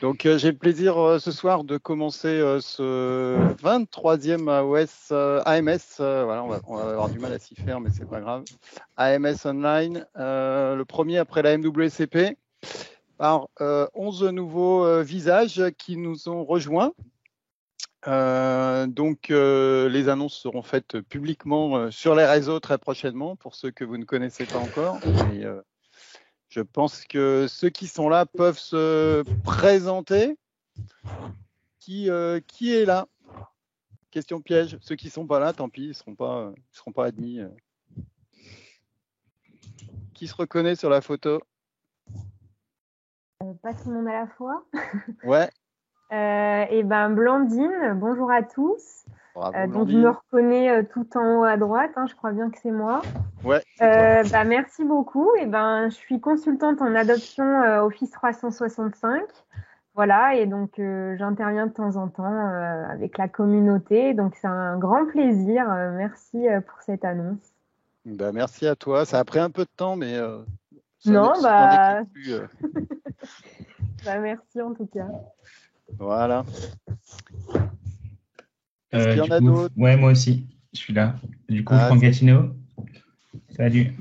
Donc, j'ai le plaisir ce soir de commencer ce 23e AMS. Voilà, on va avoir du mal à s'y faire, mais c'est pas grave. AMS Online, le premier après la MWCP, par 11 nouveaux visages qui nous ont rejoints. Donc, les annonces seront faites publiquement sur les réseaux très prochainement pour ceux que vous ne connaissez pas encore. Et, je pense que ceux qui sont là peuvent se présenter. Qui est là? Question piège. Ceux qui sont pas là, tant pis, ils seront pas admis. Qui se reconnaît sur la photo? Pas tout le monde à la fois. Ouais. Et ben Blandine, bonjour à tous. Bravo, donc je me reconnais tout en haut à droite, je crois bien que c'est moi. Ouais. Merci beaucoup. Et ben je suis consultante en adoption Office 365. Voilà, et donc j'interviens de temps en temps avec la communauté, donc c'est un grand plaisir. Merci pour cette annonce. Merci à toi. Ça a pris un peu de temps, mais merci en tout cas. Voilà. Est-ce qu'il y en a d'autres? Ouais, moi aussi, je suis là. Du coup, Franck Gatineau. Salut.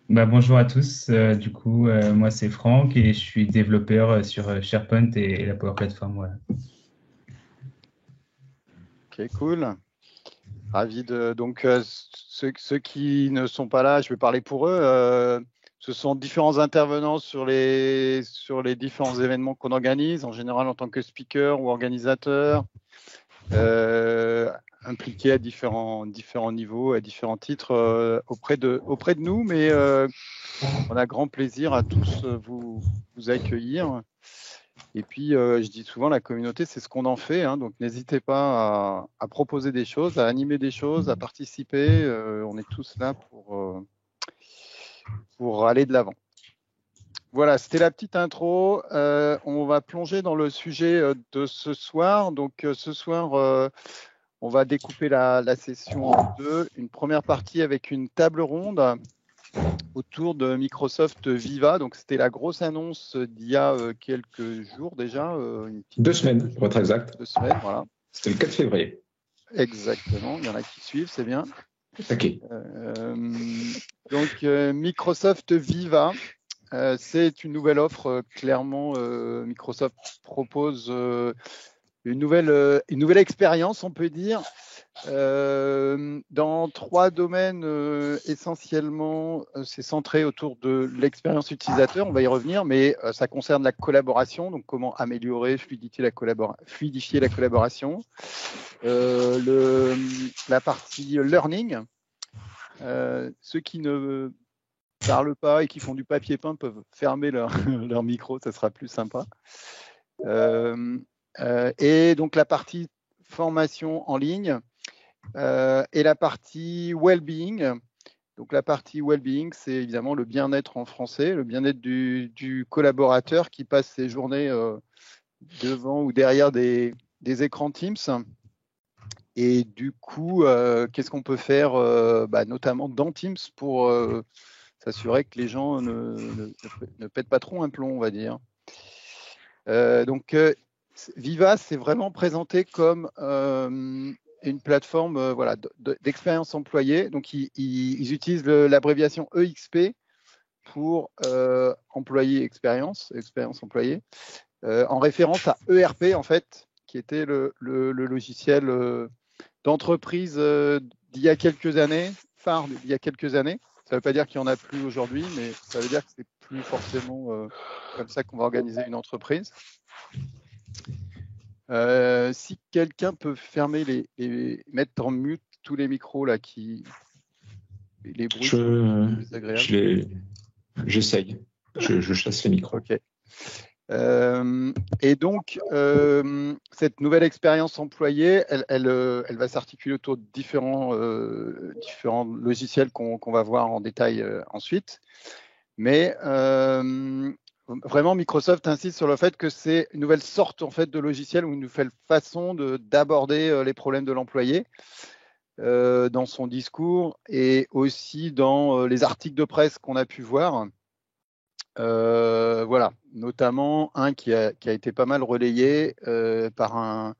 Bonjour à tous. Moi, c'est Franck et je suis développeur sur SharePoint et la Power Platform. Voilà. Ok, cool. Ravi de. Donc, ceux qui ne sont pas là, je vais parler pour eux. Ce sont différents intervenants sur les différents événements qu'on organise, en général en tant que speaker ou organisateur, impliqués à différents niveaux, à différents titres auprès de nous, mais on a grand plaisir à tous vous accueillir. Et puis, je dis souvent, la communauté, c'est ce qu'on en fait. Donc, n'hésitez pas à proposer des choses, à animer des choses, à participer. On est tous là pour aller de l'avant. Voilà, c'était la petite intro. On va plonger dans le sujet de ce soir. Donc, ce soir, on va découper la session en deux. Une première partie avec une table ronde autour de Microsoft Viva. Donc, c'était la grosse annonce d'il y a quelques jours déjà. 2 semaines, pour être exact. 2 semaines, voilà. C'était le 4 février. Exactement, il y en a qui suivent, c'est bien. OK. Donc, Microsoft Viva, c'est une nouvelle offre. Clairement, Microsoft propose une nouvelle expérience, on peut dire, dans 3 domaines essentiellement. C'est centré autour de l'expérience utilisateur, on va y revenir, mais ça concerne la collaboration, donc comment améliorer, fluidifier la collaboration, la partie learning. Ceux qui ne parlent pas et qui font du papier peint peuvent fermer leur micro, ça sera plus sympa. Et donc la partie formation en ligne et la partie well-being. Donc la partie well-being, c'est évidemment le bien-être en français, le bien-être du collaborateur qui passe ses journées devant ou derrière des écrans Teams. Et du coup, qu'est-ce qu'on peut faire notamment dans Teams pour s'assurer que les gens ne pètent pas trop un plomb, on va dire. Donc, Viva, c'est vraiment présenté comme une plateforme d'expérience employée. Donc, ils utilisent l'abréviation EXP pour employé expérience employée, en référence à ERP, en fait, qui était le logiciel d'entreprise d'il y a quelques années, phare d'il y a quelques années. Ça ne veut pas dire qu'il n'y en a plus aujourd'hui, mais ça veut dire que c'est plus forcément comme ça qu'on va organiser une entreprise. Si quelqu'un peut fermer mettre en mute tous les micros là les bruits sont plus agréables. J'essaye. Je chasse les micros. Ok. Et donc, cette nouvelle expérience employée, elle va s'articuler autour de différents logiciels qu'on va voir en détail ensuite. Mais vraiment, Microsoft insiste sur le fait que c'est une nouvelle sorte en fait de logiciel ou une nouvelle façon d'aborder les problèmes de l'employé dans son discours et aussi dans les articles de presse qu'on a pu voir. Voilà, notamment un qui a été pas mal relayé par un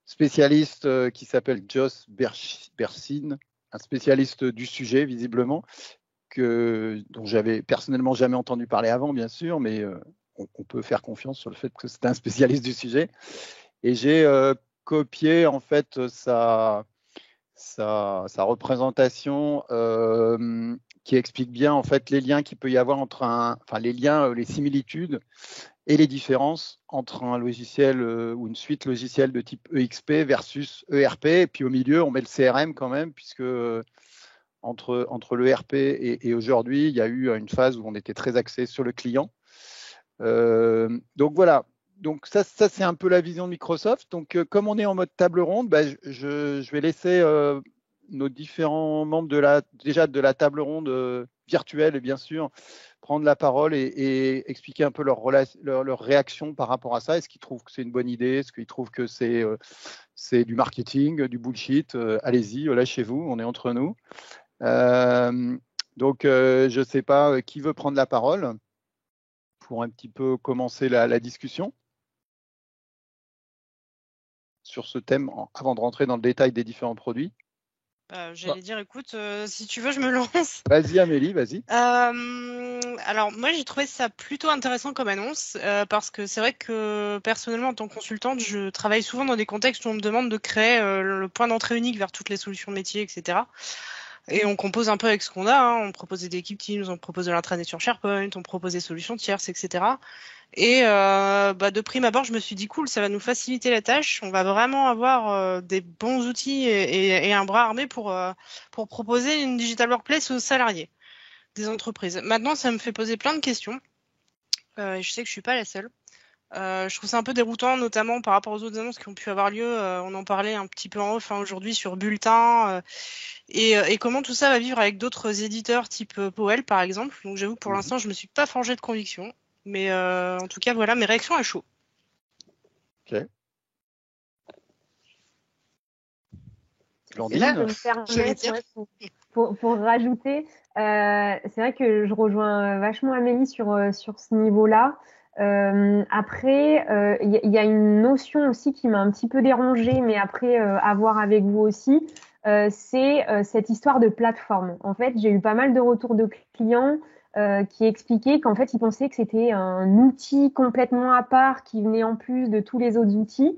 spécialiste qui s'appelle Jos Bersin, un spécialiste du sujet visiblement, dont j'avais personnellement jamais entendu parler avant, bien sûr, mais on peut faire confiance sur le fait que c'est un spécialiste du sujet. Et j'ai copié en fait sa représentation qui explique bien en fait les liens qu'il peut y avoir entre les liens, les similitudes et les différences entre un logiciel ou une suite logicielle de type EXP versus ERP. Et puis au milieu, on met le CRM quand même, puisque entre l'ERP et aujourd'hui, il y a eu une phase où on était très axé sur le client. Donc voilà. Donc ça c'est un peu la vision de Microsoft. Donc comme on est en mode table ronde, je vais laisser nos différents membres de la table ronde virtuelle, bien sûr, prendre la parole et expliquer un peu leur réaction par rapport à ça. Est-ce qu'ils trouvent que c'est une bonne idée? Est-ce qu'ils trouvent que c'est du marketing, du bullshit? Allez-y, lâchez-vous, on est entre nous. Donc, je ne sais pas qui veut prendre la parole pour un petit peu commencer la discussion sur ce thème avant de rentrer dans le détail des différents produits. J'allais dire, écoute, si tu veux, je me lance. Vas-y, Amélie, vas-y. Alors, moi, j'ai trouvé ça plutôt intéressant comme annonce parce que c'est vrai que personnellement, en tant que consultante, je travaille souvent dans des contextes où on me demande de créer le point d'entrée unique vers toutes les solutions métiers, etc. Et on compose un peu avec ce qu'on a. Hein. On propose des équipes Teams, on propose de l'intranet sur SharePoint, on propose des solutions tierces, etc. Et de prime abord, je me suis dit cool, ça va nous faciliter la tâche. On va vraiment avoir des bons outils et un bras armé pour proposer une digital workplace aux salariés des entreprises. Maintenant, ça me fait poser plein de questions. Et je sais que je suis pas la seule. Je trouve ça un peu déroutant, notamment par rapport aux autres annonces qui ont pu avoir lieu. On en parlait un petit peu en off aujourd'hui sur Bulletin et comment tout ça va vivre avec d'autres éditeurs type Powell par exemple. Donc j'avoue que pour l'instant, je me suis pas forgée de conviction. Mais en tout cas, voilà mes réactions à chaud. Ok. Blandine, là, je me permets pour rajouter, c'est vrai que je rejoins vachement Amélie sur ce niveau-là. Après, il y a une notion aussi qui m'a un petit peu dérangée, mais après, à voir avec vous aussi, c'est cette histoire de plateforme. En fait, j'ai eu pas mal de retours de clients qui expliquaient qu'en fait, ils pensaient que c'était un outil complètement à part qui venait en plus de tous les autres outils.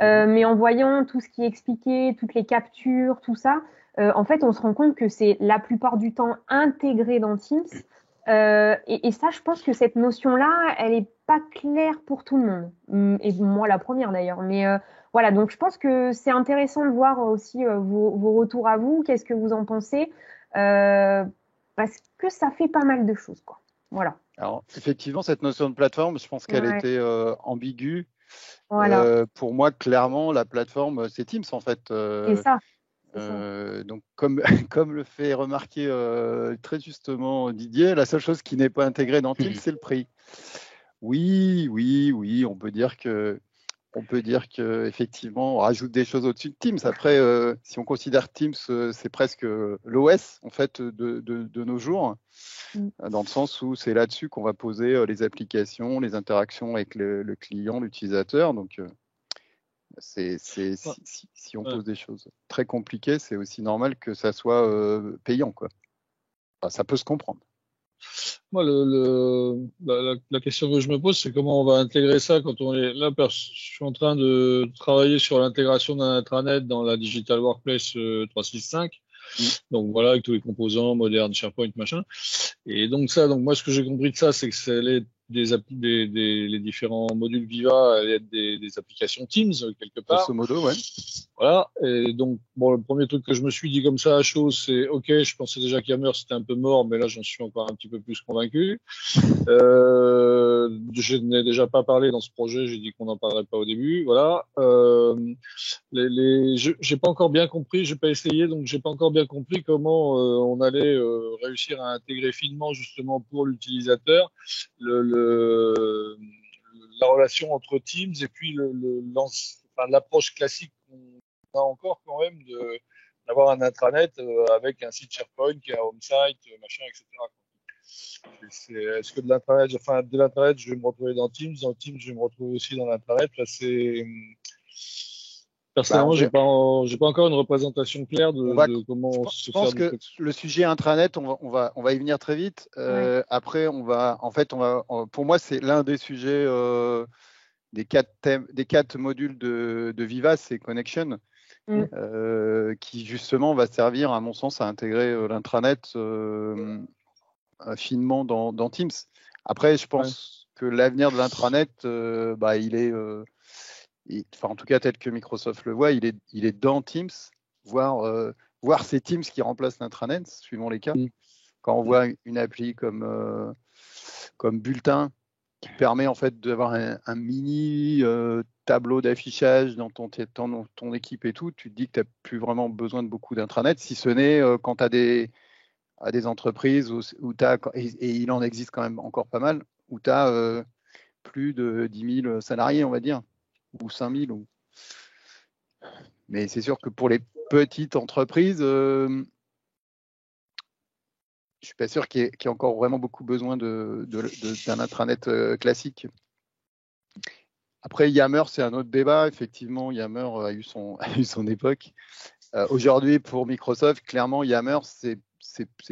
Mais en voyant tout ce qui est expliqué, toutes les captures, tout ça, en fait, on se rend compte que c'est la plupart du temps intégré dans Teams. Et ça, je pense que cette notion-là, elle est pas claire pour tout le monde. Et moi, la première d'ailleurs. Mais voilà, donc je pense que c'est intéressant de voir aussi vos retours à vous. Qu'est-ce que vous en pensez? Parce que ça fait pas mal de choses, quoi. Voilà. Alors, effectivement, cette notion de plateforme, je pense qu'elle était ambiguë. Voilà. Pour moi, clairement, la plateforme, c'est Teams en fait. C'est ça. Donc, comme le fait remarquer très justement Didier, la seule chose qui n'est pas intégrée dans Teams, c'est le prix. Oui, on peut dire que effectivement, on rajoute des choses au-dessus de Teams. Après, si on considère Teams, c'est presque l'OS en fait de nos jours, dans le sens où c'est là-dessus qu'on va poser les applications, les interactions avec le client, l'utilisateur. Donc, si on pose des choses très compliquées, c'est aussi normal que ça soit payant, quoi. Enfin, ça peut se comprendre. Moi, la question que je me pose, c'est comment on va intégrer ça quand on est là. Je suis en train de travailler sur l'intégration d'un intranet dans la Digital Workplace 365. Donc voilà, avec tous les composants modernes, SharePoint, machin. Et donc moi, ce que j'ai compris de ça, c'est que c'est les différents modules Viva allaient être des applications Teams quelque part. Grosso modo, ouais. Voilà. Et donc, bon, le premier truc que je me suis dit comme ça à chaud, c'est OK, je pensais déjà qu'Yammer c'était un peu mort, mais là j'en suis encore un petit peu plus convaincu. Je n'ai déjà pas parlé dans ce projet, j'ai dit qu'on n'en parlerait pas au début. Voilà. J'ai pas encore bien compris, j'ai pas essayé, donc j'ai pas encore bien compris comment on allait réussir à intégrer finement justement pour l'utilisateur la relation entre Teams et puis l'approche classique qu'on a encore quand même d'avoir un intranet avec un site SharePoint qui a un home site, machin, etc. Est-ce que de l'intranet, de l'intranet, je vais me retrouver dans Teams je vais me retrouver aussi dans l'intranet. Là, personnellement, j'ai pas encore une représentation claire de comment je pense que le sujet intranet, on va y venir très vite. Après, pour moi, c'est l'un des sujets des 4 modules de Viva, c'est Connection, qui justement va servir, à mon sens, à intégrer l'intranet finement dans Teams. Après, je pense que l'avenir de l'intranet, il est, en tout cas tel que Microsoft le voit, il est dans Teams, voire c'est Teams qui remplace l'intranet, suivant les cas. Quand on voit une appli comme Bulletin, qui permet en fait d'avoir un mini tableau d'affichage dans ton équipe et tout, tu te dis que tu n'as plus vraiment besoin de beaucoup d'intranet, si ce n'est quand tu as des entreprises où tu as, et il en existe quand même encore pas mal, où tu as plus de 10 000 salariés, on va dire, ou 5 000. Mais c'est sûr que pour les petites entreprises, je suis pas sûr qu'il y ait encore vraiment beaucoup besoin d'un intranet classique. Après, Yammer, c'est un autre débat. Effectivement, Yammer a eu son époque. Aujourd'hui, pour Microsoft, clairement, Yammer, c'est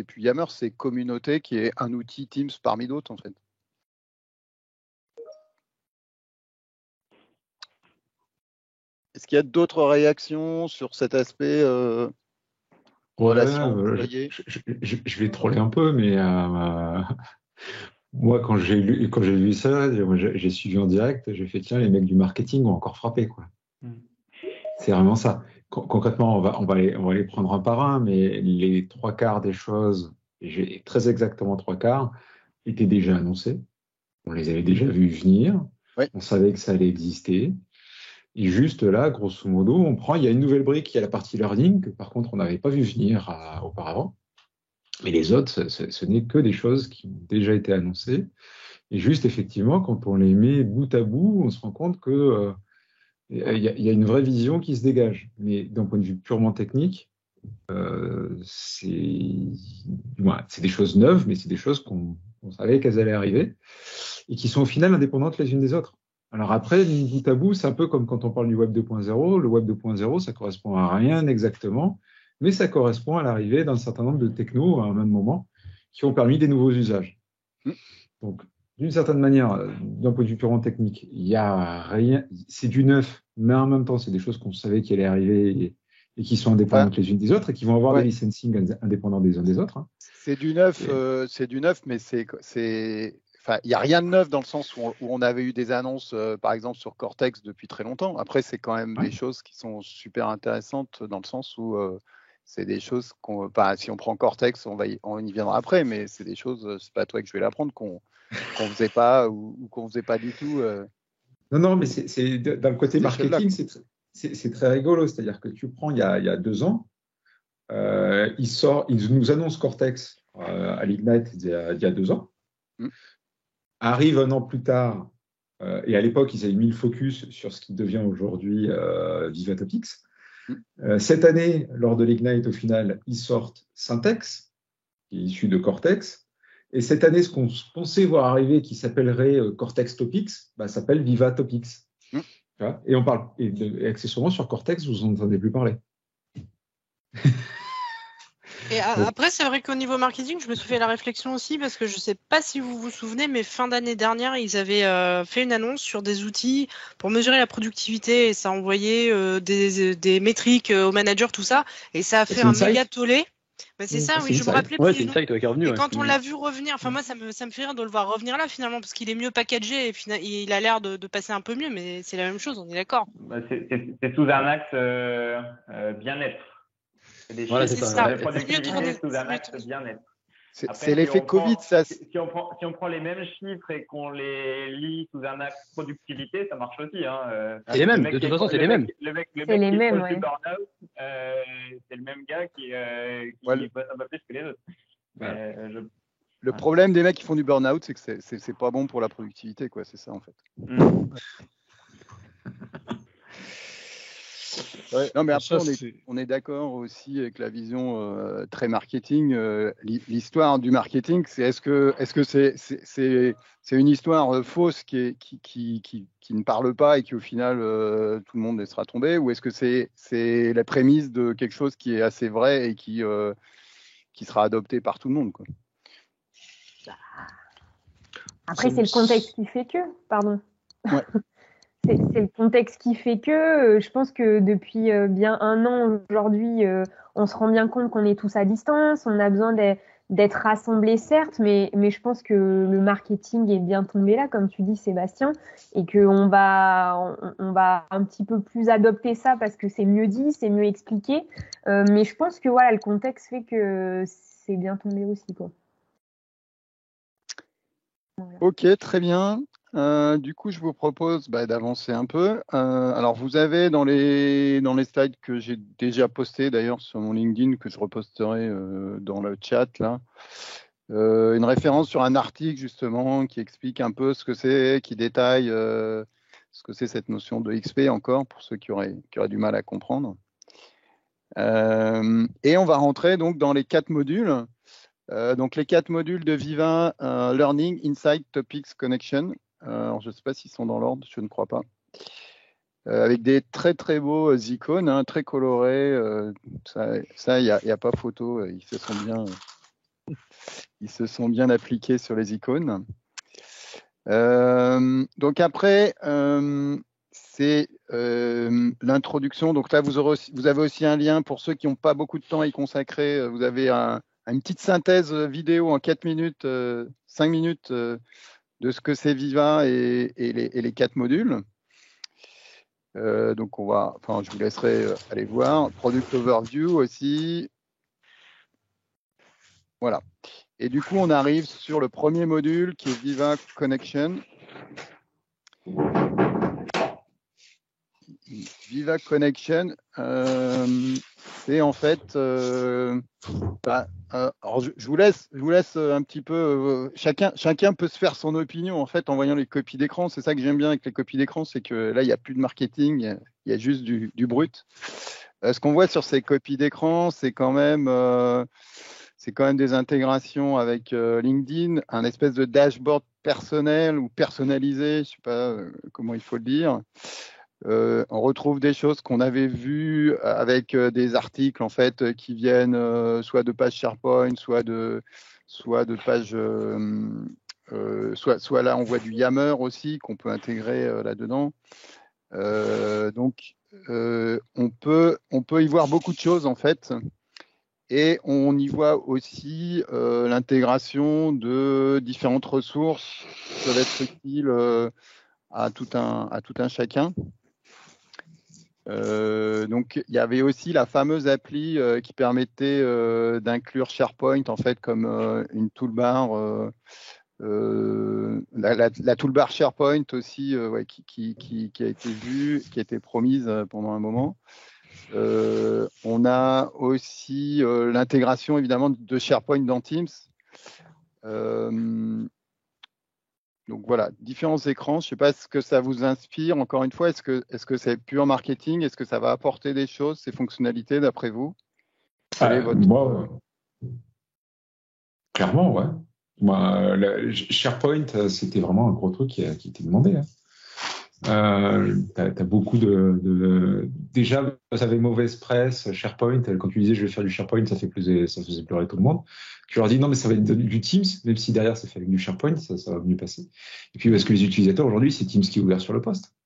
plus Yammer, c'est Communauté, qui est un outil Teams parmi d'autres, en fait. Est-ce qu'il y a d'autres réactions sur cet aspect relation employée ? Je vais troller un peu, mais moi, quand j'ai lu ça, j'ai suivi en direct, j'ai fait tiens, les mecs du marketing ont encore frappé, quoi. C'est vraiment ça. Concrètement, on va les prendre un par un, mais les 3/4 des choses, j'ai très exactement 3/4, étaient déjà annoncées. On les avait déjà vus venir. On savait que ça allait exister. Et juste là, grosso modo, il y a une nouvelle brique, il y a la partie learning, que par contre, on n'avait pas vu venir auparavant. Mais les autres, ce n'est que des choses qui ont déjà été annoncées. Et juste, effectivement, quand on les met bout à bout, on se rend compte que il y a une vraie vision qui se dégage. Mais d'un point de vue purement technique, c'est des choses neuves, mais c'est des choses qu'on savait qu'elles allaient arriver et qui sont au final indépendantes les unes des autres. Alors après, bout à bout, c'est un peu comme quand on parle du Web 2.0. Le Web 2.0, ça correspond à rien exactement, mais ça correspond à l'arrivée d'un certain nombre de technos à un même moment qui ont permis des nouveaux usages. Donc, d'une certaine manière, d'un point de vue purement technique, il y a rien, c'est du neuf, mais en même temps, c'est des choses qu'on savait qui allaient arriver et qui sont indépendantes les unes des autres et qui vont avoir des licensing indépendants des uns des autres. C'est du neuf, mais il n'y a rien de neuf dans le sens où on avait eu des annonces, par exemple, sur Cortex depuis très longtemps. Après, c'est quand même des choses qui sont super intéressantes dans le sens où c'est des choses si on prend Cortex, on y viendra après, mais c'est des choses, c'est pas à toi que je vais l'apprendre, qu'on faisait pas ou qu'on faisait pas du tout. Non, mais c'est dans le côté marketing, c'est très rigolo. C'est-à-dire que tu prends il y a 2 ans, ils nous annoncent Cortex à l'Ignite il y a 2 ans. Arrive 1 an plus tard, et à l'époque, ils avaient mis le focus sur ce qui devient aujourd'hui Viva Topics. Cette année, lors de l'Ignite, au final, ils sortent Syntex, qui est issu de Cortex. Et cette année, ce qu'on pensait voir arriver, qui s'appellerait Cortex Topics, s'appelle Viva Topics. Et on parle, et accessoirement sur Cortex, vous n'entendez plus parler. Et après, c'est vrai qu'au niveau marketing, je me suis fait la réflexion aussi parce que je ne sais pas si vous vous souvenez, mais fin d'année dernière, ils avaient fait une annonce sur des outils pour mesurer la productivité et ça envoyait des métriques aux managers, tout ça, et ça a fait un méga tollé. C'est ça, oui, je me rappelais plus. C'est Insight qui est revenu. Et quand on l'a vu revenir, moi, ça me fait rire de le voir revenir là finalement parce qu'il est mieux packagé et il a l'air de passer un peu mieux, mais c'est la même chose, on est d'accord. C'est sous un axe bien-être. Voilà, c'est ça. La productivité sous un axe bien-être. C'est l'effet Covid, ça. Si on prend les mêmes chiffres et qu'on les lit sous un axe productivité, ça marche aussi. C'est les mêmes, de toute façon, c'est les mêmes. Le mec qui est burn-out, c'est le même gars qui bosse un peu plus que les autres. Le problème des mecs qui font du burn-out, c'est que c'est pas bon pour la productivité, quoi. C'est ça, en fait. Ouais, non, mais après, on est d'accord aussi avec la vision très marketing. L'histoire du marketing, c'est est-ce que c'est une histoire fausse qui ne parle pas et qui au final tout le monde sera tombé, ou est-ce que c'est la prémisse de quelque chose qui est assez vrai et qui sera adopté par tout le monde, quoi. Après, c'est le contexte qui fait que, pardon. Ouais. C'est le contexte qui fait que, je pense que depuis bien 1 an aujourd'hui, on se rend bien compte qu'on est tous à distance, on a besoin d'être rassemblés certes, mais je pense que le marketing est bien tombé là, comme tu dis Sébastien, et qu'on va un petit peu plus adopter ça parce que c'est mieux dit, c'est mieux expliqué, mais je pense que voilà, le contexte fait que c'est bien tombé aussi, quoi. Voilà. Ok, très bien. Du coup, je vous propose d'avancer un peu. Alors, vous avez dans les slides que j'ai déjà postés d'ailleurs sur mon LinkedIn, que je reposterai dans le chat là, une référence sur un article justement qui explique un peu ce que c'est, qui détaille ce que c'est cette notion de XP encore pour ceux qui auraient du mal à comprendre. Et on va rentrer donc dans les 4 modules. Donc les 4 modules de Viva, Learning, Insight, Topics, Connection. Alors, je ne sais pas s'ils sont dans l'ordre, je ne crois pas. Avec des très très beaux icônes, hein, très colorés. Ça, il n'y a pas photo. Ils se sont bien appliqués sur les icônes. Donc après, c'est l'introduction. Donc là, vous avez aussi un lien pour ceux qui n'ont pas beaucoup de temps à y consacrer. Vous avez une petite synthèse vidéo en 4 minutes, 5 minutes de ce que c'est Viva et les 4 modules. Donc je vous laisserai aller voir. Product Overview aussi. Voilà. Et du coup, on arrive sur le premier module qui est Viva Connection. Viva Connection, c'est en fait, alors je vous laisse un petit peu, chacun peut se faire son opinion en fait en voyant les copies d'écran. C'est ça que j'aime bien avec les copies d'écran, c'est que là il n'y a plus de marketing, il y a juste du brut. Ce qu'on voit sur ces copies d'écran, c'est quand même des intégrations avec LinkedIn, un espèce de dashboard personnel ou personnalisé, je sais pas comment il faut le dire. On retrouve des choses qu'on avait vues avec des articles en fait qui viennent soit de pages SharePoint, soit de pages, soit là on voit du Yammer aussi qu'on peut intégrer là-dedans. Donc on peut y voir beaucoup de choses en fait. Et on y voit aussi l'intégration de différentes ressources qui peuvent être utiles à tout un chacun. Donc il y avait aussi la fameuse appli qui permettait d'inclure SharePoint en fait comme une toolbar, la toolbar SharePoint aussi qui a été vue, qui a été promise pendant un moment. On a aussi l'intégration évidemment de SharePoint dans Teams. Donc voilà, différents écrans. Je ne sais pas ce que ça vous inspire. Encore une fois, est-ce que c'est pur marketing? Est-ce que ça va apporter des choses, ces fonctionnalités, d'après vous? Moi, clairement, ouais. Moi, SharePoint, c'était vraiment un gros truc qui était demandé. Hein. T'as beaucoup déjà, ça avait mauvaise presse, SharePoint. Quand tu disais je vais faire du SharePoint, ça faisait pleurer tout le monde. Tu leur dis non, mais ça va être du Teams, même si derrière c'est fait avec du SharePoint, ça va mieux passer. Et puis parce que les utilisateurs aujourd'hui, c'est Teams qui est ouvert sur le poste,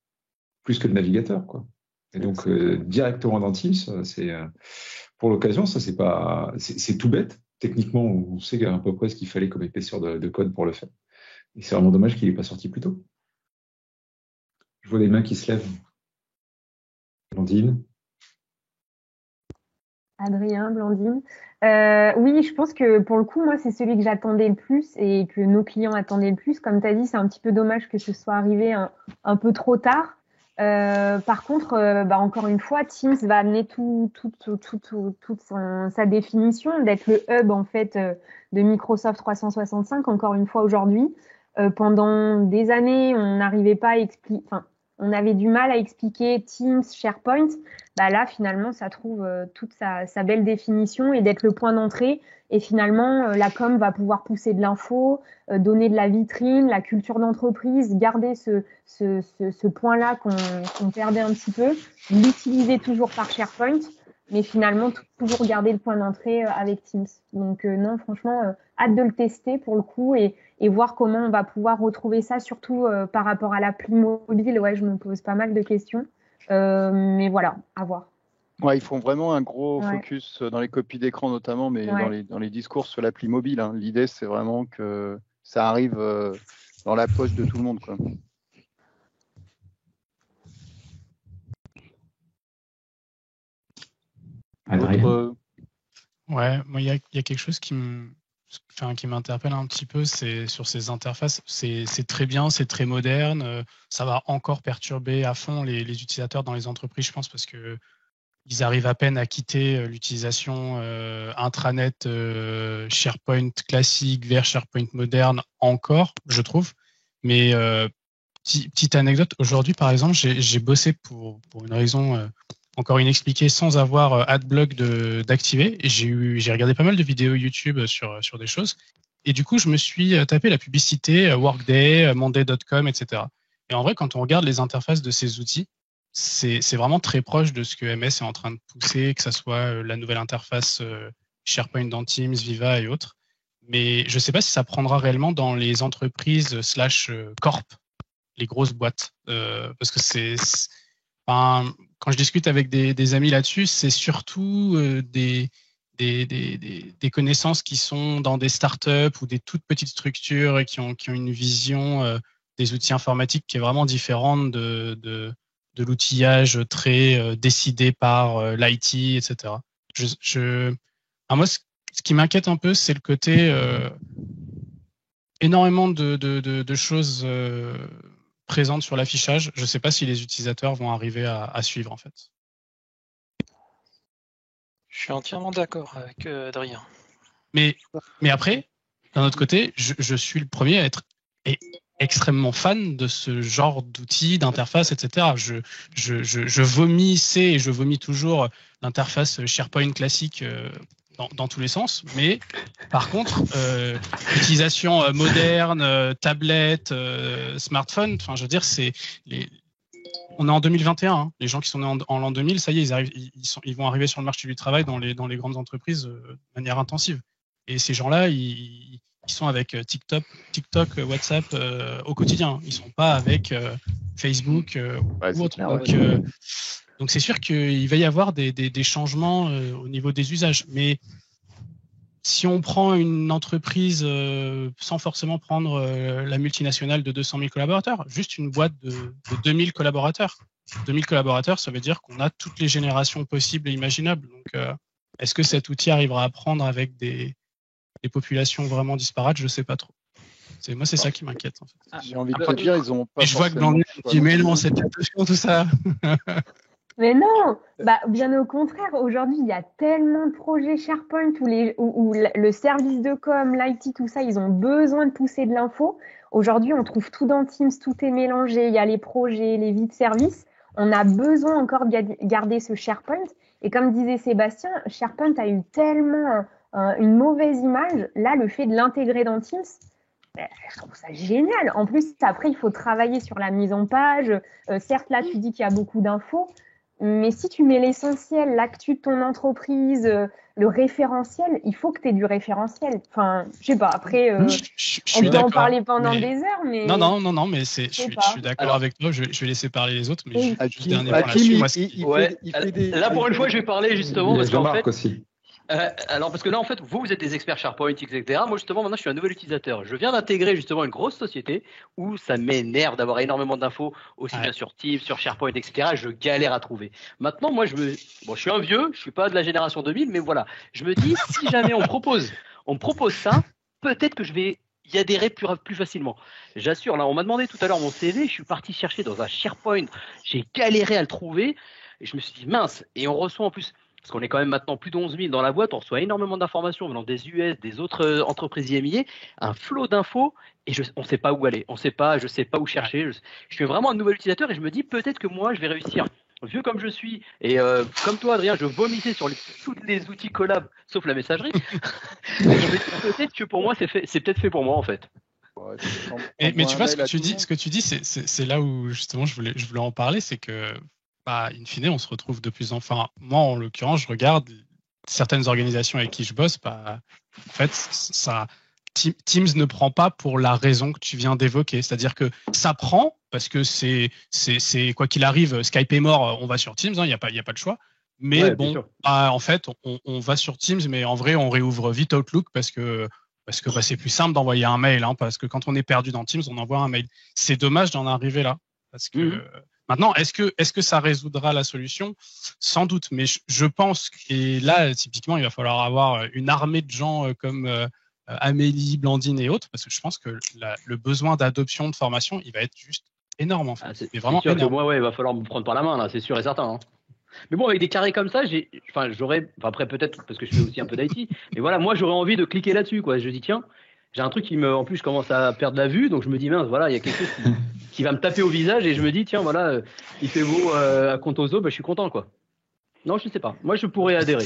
plus que le navigateur, quoi. Et donc directement dans Teams, c'est pour l'occasion, ça c'est tout bête. Techniquement, on sait à peu près ce qu'il fallait comme épaisseur de code pour le faire. Et c'est vraiment dommage qu'il n'ait pas sorti plus tôt. Je vois des mains qui se lèvent. Blandine. Adrien, Blandine. Oui, je pense que pour le coup, moi, c'est celui que j'attendais le plus et que nos clients attendaient le plus. Comme tu as dit, c'est un petit peu dommage que ce soit arrivé un peu trop tard. Par contre, encore une fois, Teams va amener toute sa définition d'être le hub en fait de Microsoft 365. Encore une fois, aujourd'hui, pendant des années, on n'arrivait pas à expliquer. Enfin, on avait du mal à expliquer Teams, SharePoint, là finalement ça trouve toute sa belle définition et d'être le point d'entrée. Et finalement, la com va pouvoir pousser de l'info, donner de la vitrine, la culture d'entreprise, garder ce point-là qu'on perdait un petit peu, l'utiliser toujours par SharePoint, mais finalement toujours garder le point d'entrée avec Teams. Donc non, franchement, hâte de le tester pour le coup et voir comment on va pouvoir retrouver ça, surtout par rapport à l'appli mobile. Ouais, je me pose pas mal de questions, mais voilà, à voir. Ouais, ils font vraiment un gros focus dans les copies d'écran notamment, mais dans les discours sur l'appli mobile. Hein. L'idée, c'est vraiment que ça arrive dans la poche de tout le monde, quoi. Ouais, moi, il y a quelque chose qui m'interpelle un petit peu, c'est sur ces interfaces. C'est très bien, c'est très moderne. Ça va encore perturber à fond les utilisateurs dans les entreprises, je pense, parce que ils arrivent à peine à quitter l'utilisation intranet SharePoint classique vers SharePoint moderne encore, je trouve. Mais petite anecdote, aujourd'hui, par exemple, j'ai bossé pour une raison encore inexpliquée sans avoir AdBlock d'activer. J'ai regardé pas mal de vidéos YouTube sur des choses. Et du coup, je me suis tapé la publicité Workday, Monday.com, etc. Et en vrai, quand on regarde les interfaces de ces outils, c'est vraiment très proche de ce que MS est en train de pousser, que ça soit la nouvelle interface SharePoint dans Teams, Viva et autres. Mais je ne sais pas si ça prendra réellement dans les entreprises / corp, les grosses boîtes. Parce que quand je discute avec des amis là-dessus, c'est surtout des connaissances qui sont dans des startups ou des toutes petites structures et qui ont une vision des outils informatiques qui est vraiment différente de l'outillage très décidé par l'IT, etc. Moi, ce qui m'inquiète un peu, c'est le côté énormément de choses présentes sur l'affichage. Je ne sais pas si les utilisateurs vont arriver à suivre, en fait. Je suis entièrement d'accord avec Adrien. Mais après, d'un autre côté, je suis le premier à être extrêmement fan de ce genre d'outils, d'interface, etc. Je vomissais et je vomis toujours l'interface SharePoint classique dans tous les sens, mais par contre, l'utilisation moderne, tablette, smartphone, enfin, je veux dire, on est en 2021. Hein. Les gens qui sont nés en l'an 2000, ça y est, ils vont arriver sur le marché du travail dans les grandes entreprises de manière intensive. Et ces gens-là, ils sont avec TikTok, WhatsApp au quotidien. Ils sont pas avec Facebook ou autre. Donc c'est sûr qu'il va y avoir des changements au niveau des usages. Mais si on prend une entreprise sans forcément prendre la multinationale de 200 000 collaborateurs, juste une boîte de 2000 collaborateurs. 2000 collaborateurs, ça veut dire qu'on a toutes les générations possibles et imaginables. Donc, est-ce que cet outil arrivera à prendre avec des populations vraiment disparates? Je ne sais pas trop. Moi, c'est ça qui m'inquiète. En fait. J'ai envie de te dire, ils ont pas. Et je vois que Blandine dit, mais non, c'est attention, tout ça. Mais non, bien au contraire, aujourd'hui, il y a tellement de projets SharePoint où le service de com, l'IT, tout ça, ils ont besoin de pousser de l'info. Aujourd'hui, on trouve tout dans Teams, tout est mélangé, il y a les projets, les vies de service. On a besoin encore de garder ce SharePoint. Et comme disait Sébastien, SharePoint a eu tellement une mauvaise image. Là, le fait de l'intégrer dans Teams, je trouve ça génial. En plus, après, il faut travailler sur la mise en page. Certes, là, tu dis qu'il y a beaucoup d'infos. Mais si tu mets l'essentiel, l'actu de ton entreprise, le référentiel, il faut que tu aies du référentiel. Enfin, je sais pas, après, on peut en parler pendant des heures, mais... Non, mais je suis d'accord avec toi, je vais laisser parler les autres, mais juste dernier point là-dessus. Là, pour une fois, je vais parler justement, parce qu'en fait... aussi. Alors, parce que là, en fait, vous êtes des experts SharePoint, etc. Moi, justement, maintenant, je suis un nouvel utilisateur. Je viens d'intégrer, justement, une grosse société où ça m'énerve d'avoir énormément d'infos, aussi bien sur Teams, sur SharePoint, etc. Je galère à trouver. Maintenant, moi, je suis un vieux, je suis pas de la génération 2000, mais voilà. Je me dis, si jamais on me propose ça, peut-être que je vais y adhérer plus facilement. J'assure, là, on m'a demandé tout à l'heure mon CV, je suis parti chercher dans un SharePoint, j'ai galéré à le trouver, et je me suis dit, mince, et on reçoit en plus parce qu'on est quand même maintenant plus de 11 000 dans la boîte, on reçoit énormément d'informations venant des US, des autres entreprises IMIA, un flot d'infos, et on ne sait pas où aller, je ne sais pas où chercher. Je suis vraiment un nouvel utilisateur et je me dis peut-être que moi, je vais réussir. Vieux comme je suis, et comme toi, Adrien, je vomissais sur tous les outils collab, sauf la messagerie. Je me dis peut-être que pour moi, c'est peut-être fait pour moi, en fait. Ouais, mais tu vois, ce que tu dis, c'est là où justement je voulais en parler, c'est que, in fine, on se retrouve de plus en plus. Enfin, moi, en l'occurrence, je regarde certaines organisations avec qui je bosse, en fait, Teams ne prend pas pour la raison que tu viens d'évoquer. C'est-à-dire que ça prend parce que c'est quoi qu'il arrive, Skype est mort, on va sur Teams, il n'y a pas de choix. Mais ouais, bon, en fait, on va sur Teams, mais en vrai, on réouvre vite Outlook parce que c'est plus simple d'envoyer un mail, parce que quand on est perdu dans Teams, on envoie un mail. C'est dommage d'en arriver là, parce que maintenant, est-ce que ça résoudra la solution? Sans doute, mais je pense que là, typiquement, il va falloir avoir une armée de gens comme Amélie, Blandine et autres, parce que je pense que le besoin d'adoption de formation, il va être juste énorme en fait. C'est vraiment sûr énorme. Que moi, il va falloir me prendre par la main là, c'est sûr et certain. Mais bon, avec des carrés comme ça, après peut-être parce que je fais aussi un peu d'IT, mais voilà, moi j'aurais envie de cliquer là-dessus, quoi. Je dis tiens, j'ai un truc en plus je commence à perdre la vue, donc je me dis mince, voilà, il y a quelque chose qui va me taper au visage et je me dis tiens, voilà, il fait beau à Contoso, je suis content, quoi. Non, je sais pas. Moi, je pourrais adhérer.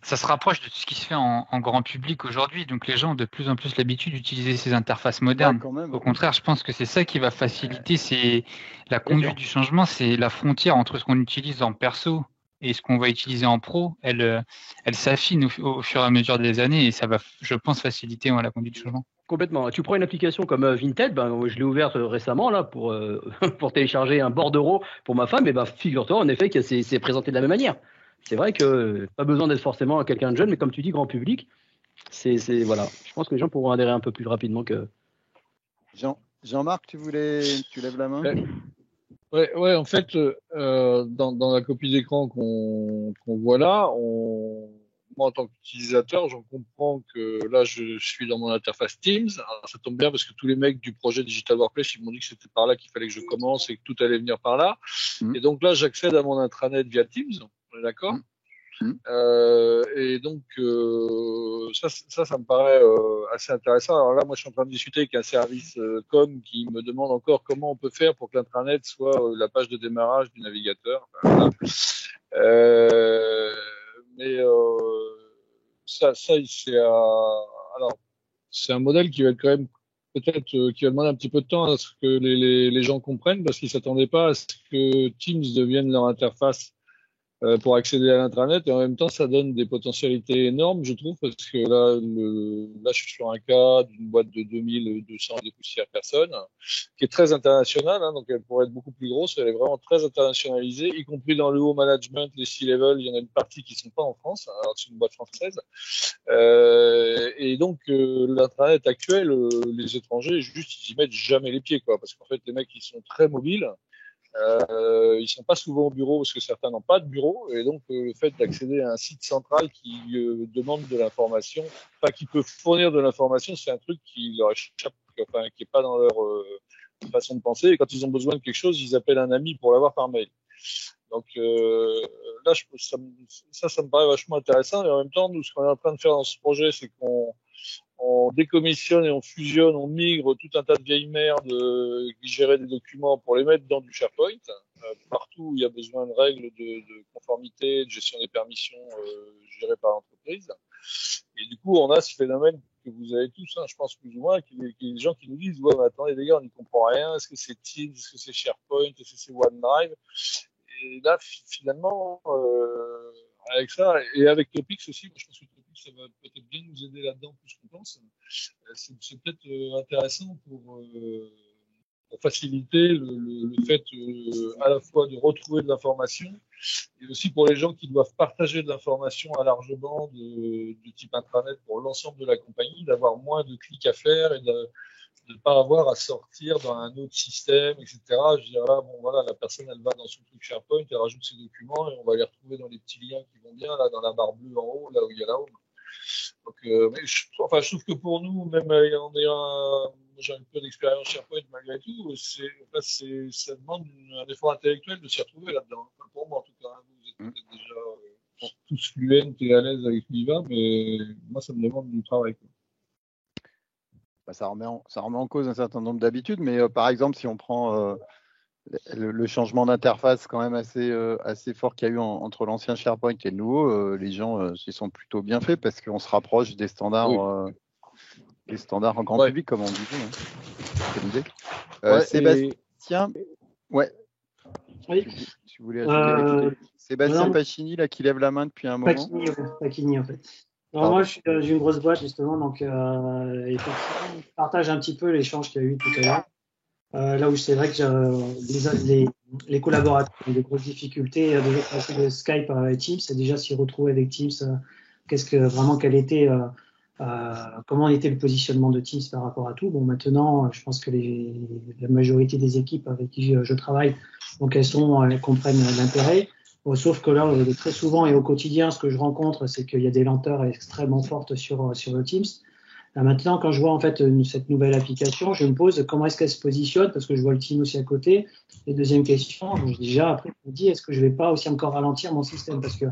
Ça se rapproche de tout ce qui se fait en grand public aujourd'hui, donc les gens ont de plus en plus l'habitude d'utiliser ces interfaces modernes. Ouais, au contraire, je pense que c'est ça qui va faciliter, c'est la conduite du changement, c'est la frontière entre ce qu'on utilise en perso et ce qu'on va utiliser en pro, elle s'affine au fur et à mesure des années et ça va, je pense, faciliter la conduite du changement. Complètement. Tu prends une application comme Vinted, je l'ai ouverte récemment là pour télécharger un bordereau pour ma femme, et figure-toi en effet que c'est présenté de la même manière. C'est vrai que pas besoin d'être forcément quelqu'un de jeune, mais comme tu dis, grand public, voilà. Je pense que les gens pourront adhérer un peu plus rapidement que. Jean-Marc, tu lèves la main? Ouais, en fait, dans la copie d'écran qu'on voit là, moi en tant qu'utilisateur, j'en comprends que là, je suis dans mon interface Teams. Alors, ça tombe bien parce que tous les mecs du projet Digital Workplace, ils m'ont dit que c'était par là qu'il fallait que je commence et que tout allait venir par là. Et donc là, j'accède à mon intranet via Teams. On est d'accord? Et donc ça me paraît assez intéressant. Alors là, moi, je suis en train de discuter avec un service com qui me demande encore comment on peut faire pour que l'intranet soit la page de démarrage du navigateur. Voilà. Mais ça alors c'est un modèle qui va être quand même peut-être qui va demander un petit peu de temps à ce que les gens comprennent, parce qu'ils s'attendaient pas à ce que Teams devienne leur interface pour accéder à l'intranet, et en même temps ça donne des potentialités énormes, je trouve, parce que là je suis sur un cas d'une boîte de 2200 des poussières personnes qui est très internationale, donc elle pourrait être beaucoup plus grosse. Elle est vraiment très internationalisée, y compris dans le haut management, les C-level. Il y en a une partie qui sont pas en France, alors c'est une boîte française, et donc l'intranet actuel, les étrangers juste ils y mettent jamais les pieds, quoi, parce qu'en fait les mecs ils sont très mobiles. Ils sont pas souvent au bureau parce que certains n'ont pas de bureau, et donc le fait d'accéder à un site central qui demande de l'information, qui peut fournir de l'information, c'est un truc qui leur échappe, qui est pas dans leur façon de penser. Et quand ils ont besoin de quelque chose, ils appellent un ami pour l'avoir par mail. Donc là, ça me paraît vachement intéressant. Et en même temps, nous, ce qu'on est en train de faire dans ce projet, c'est qu'on décommissionne et on fusionne, on migre tout un tas de vieilles merdes qui géraient des documents pour les mettre dans du SharePoint. Partout où il y a besoin de règles de conformité, de gestion des permissions gérées par l'entreprise. Et du coup, on a ce phénomène que vous avez tous, je pense plus ou moins, qu'il y a des gens qui nous disent « Ouais, mais attendez les gars, on n'y comprend rien. Est-ce que c'est Teams? Est-ce que c'est SharePoint? Est-ce que c'est OneDrive ?» Et là, finalement, avec ça, et avec Topics aussi, moi, je pense que Topics, ça va peut-être bien nous aider là-dedans plus qu'on pense. C'est peut-être intéressant pour faciliter le fait à la fois de retrouver de l'information, et aussi pour les gens qui doivent partager de l'information à large bande de type intranet pour l'ensemble de la compagnie, d'avoir moins de clics à faire et de ne pas avoir à sortir dans un autre système, etc. Je dirais là, bon voilà, la personne elle va dans son truc SharePoint, elle rajoute ses documents et on va les retrouver dans les petits liens qui vont bien, là dans la barre bleue en haut, là où il y a la home. Donc, mais je trouve que pour nous, même j'ai un peu d'expérience SharePoint malgré tout, ça demande un effort intellectuel de s'y retrouver là-dedans. Enfin, pour moi en tout cas, vous êtes peut-être déjà tous fluents et à l'aise avec Viva, mais moi, ça me demande du travail, quoi. Bah, ça remet en cause un certain nombre d'habitudes, mais par exemple, si on prend le changement d'interface quand même assez fort qu'il y a eu entre l'ancien SharePoint et le nouveau, les gens s'y sont plutôt bien faits parce qu'on se rapproche des standards, en grand public, comme on disait. C'est l'idée. Sébastien, oui. Tu voulais ajouter Sébastien Pacini, là, qui lève la main depuis un moment. Pacini, en fait. Alors moi, je suis dans une grosse boîte, justement, donc effectivement, je partage un petit peu l'échange qu'il y a eu tout à l'heure. Là où c'est vrai que les collaborateurs ont des grosses difficultés déjà passer de Skype à Teams, et déjà s'y retrouver avec Teams, comment était le positionnement de Teams par rapport à tout. Bon, maintenant, je pense que la majorité des équipes avec qui je travaille, donc elles comprennent l'intérêt. Bon, sauf que là, très souvent et au quotidien, ce que je rencontre, c'est qu'il y a des lenteurs extrêmement fortes sur le Teams. Là, maintenant, quand je vois en fait cette nouvelle application, je me pose comment est-ce qu'elle se positionne, parce que je vois le Team aussi à côté. Et deuxième question, déjà après, je me dis, est-ce que je vais pas aussi encore ralentir mon système, parce que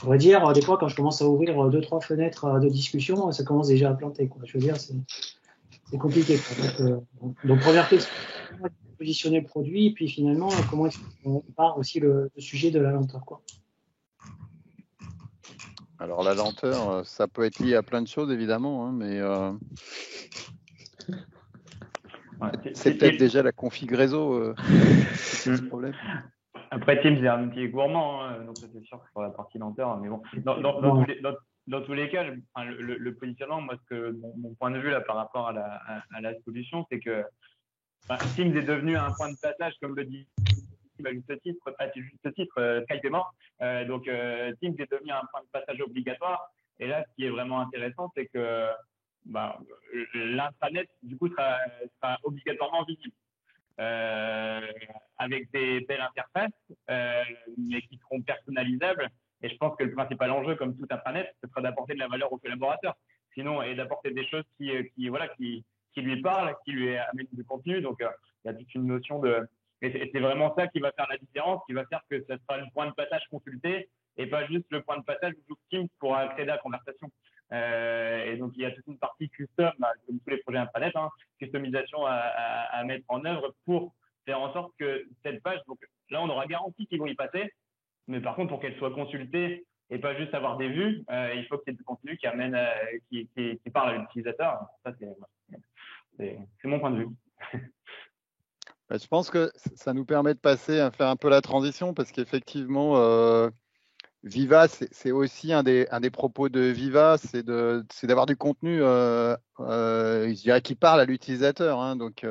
on va dire, des fois, quand je commence à ouvrir 2-3 fenêtres de discussion, ça commence déjà à planter, quoi. Je veux dire, c'est compliqué, quoi. Donc, première question, comment est-ce que positionner le produit, et puis finalement, comment est-ce qu'on part aussi le sujet de la lenteur, quoi. Alors la lenteur, ça peut être lié à plein de choses évidemment, hein, mais c'est peut-être déjà la config réseau c'est ce problème. Après Teams c'est un outil gourmand, hein, donc c'est sûr que sur la partie lenteur, mais bon, dans tous les cas, le positionnement, moi mon point de vue là par rapport à la solution, c'est que Teams est devenu un point de passage, comme le dit à juste titre, Skype est mort. Donc, Teams est devenu un point de passage obligatoire. Et là, ce qui est vraiment intéressant, c'est que l'intranet, du coup, sera obligatoirement visible. Avec des belles interfaces, mais qui seront personnalisables. Et je pense que le principal enjeu, comme tout intranet, ce sera d'apporter de la valeur aux collaborateurs. Sinon, et d'apporter des choses qui lui parlent, qui lui amènent du contenu. Donc, il y a toute une notion de... Et c'est vraiment ça qui va faire la différence, qui va faire que ce sera le point de passage consulté et pas juste le point de passage où Teams pour accéder à la conversation. Et donc, il y a toute une partie custom, comme tous les projets intranet, customisation à mettre en œuvre pour faire en sorte que cette page, donc là, on aura garanti qu'ils vont y passer, mais par contre, pour qu'elle soit consultée et pas juste avoir des vues, il faut qu'il y ait du contenu qui amène, qui parle à l'utilisateur. Ça, c'est mon point de vue. Je pense que ça nous permet de passer à faire un peu la transition parce qu'effectivement, Viva, c'est aussi un des propos de Viva, c'est d'avoir du contenu, je dirais, qui parle à l'utilisateur. Hein, donc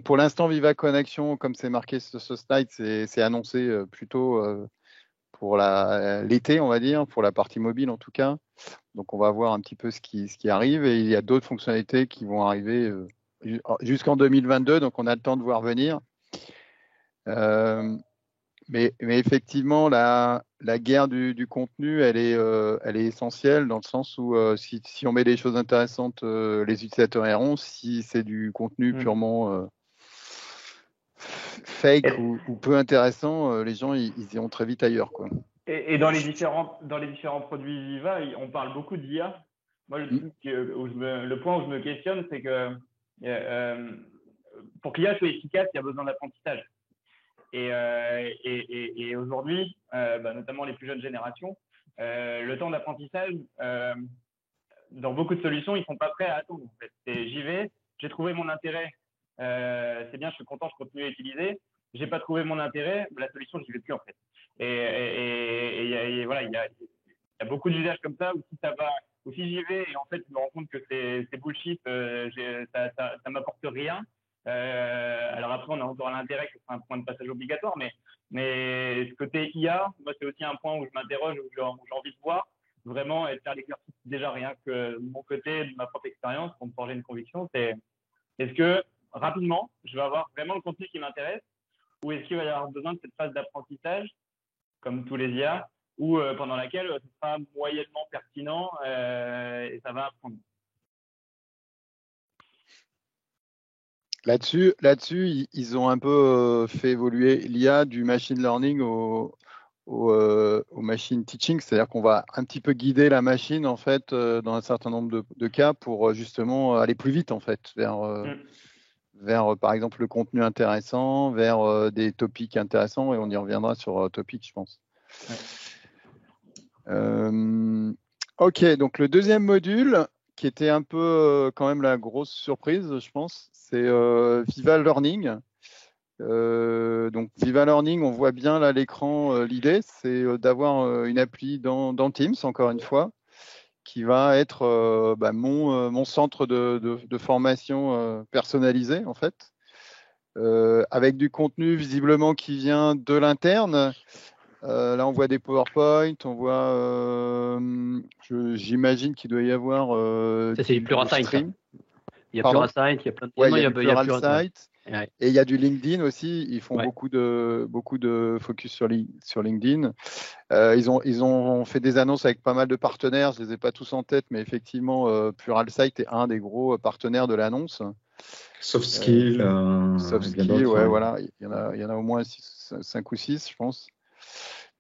pour l'instant, Viva Connection, comme c'est marqué sur ce slide, c'est annoncé plutôt pour l'été, on va dire, pour la partie mobile en tout cas. Donc on va voir un petit peu ce qui arrive et il y a d'autres fonctionnalités qui vont arriver jusqu'en 2022, donc on a le temps de voir venir. Mais effectivement, la guerre du contenu, elle est essentielle dans le sens où si on met des choses intéressantes, les utilisateurs iront. Si c'est du contenu purement fake ou peu intéressant, les gens ils iront très vite ailleurs, quoi. Et dans les différents produits Viva, on parle beaucoup d'IA. Moi, le point où je me questionne, c'est que pour que l'IA soit efficace, il y a besoin d'apprentissage. Et aujourd'hui, notamment les plus jeunes générations, le temps d'apprentissage, dans beaucoup de solutions, ils ne sont pas prêts à attendre. En fait. J'y vais, j'ai trouvé mon intérêt, c'est bien, je suis content, je continue à l'utiliser. Je n'ai pas trouvé mon intérêt, la solution, je n'y vais plus en fait. Et voilà, il y a beaucoup d'usages comme ça où si j'y vais et en fait je me rends compte que c'est bullshit, ça m'apporte rien. Alors après, on a encore l'intérêt que c'est un point de passage obligatoire, mais ce côté IA, moi, c'est aussi un point où je m'interroge, où j'ai envie de voir vraiment et de faire l'exercice déjà rien que de mon côté, de ma propre expérience, pour me forger une conviction, c'est est-ce que rapidement, je vais avoir vraiment le contenu qui m'intéresse ou est-ce qu'il va y avoir besoin de cette phase d'apprentissage, comme tous les IA, ou pendant laquelle ce sera moyennement pertinent et ça va apprendre. Là-dessus, ils ont un peu fait évoluer l'IA du machine learning au machine teaching, c'est-à-dire qu'on va un petit peu guider la machine en fait dans un certain nombre de cas pour justement aller plus vite en fait vers par exemple le contenu intéressant, vers des topics intéressants, et on y reviendra sur topics, je pense. Ok, donc le deuxième module qui était un peu quand même la grosse surprise, je pense, c'est Viva Learning. Donc Viva Learning, on voit bien là à l'écran, l'idée c'est d'avoir une appli dans Teams, encore une fois, qui va être mon centre de formation personnalisé en fait, avec du contenu visiblement qui vient de l'interne. Là on voit des PowerPoint, on voit, j'imagine qu'il doit y avoir ça c'est du Pluralsight. Il y a Pluralsight, il y a plein de il y a Pluralsight. Ouais. Et il y a du LinkedIn aussi. Ils font beaucoup de focus sur LinkedIn. Ils ont fait des annonces avec pas mal de partenaires. Je les ai pas tous en tête, mais effectivement, Pluralsight est un des gros partenaires de l'annonce. Softskill. Softskill, ouais, voilà. Il y en a au moins 5 ou 6, je pense.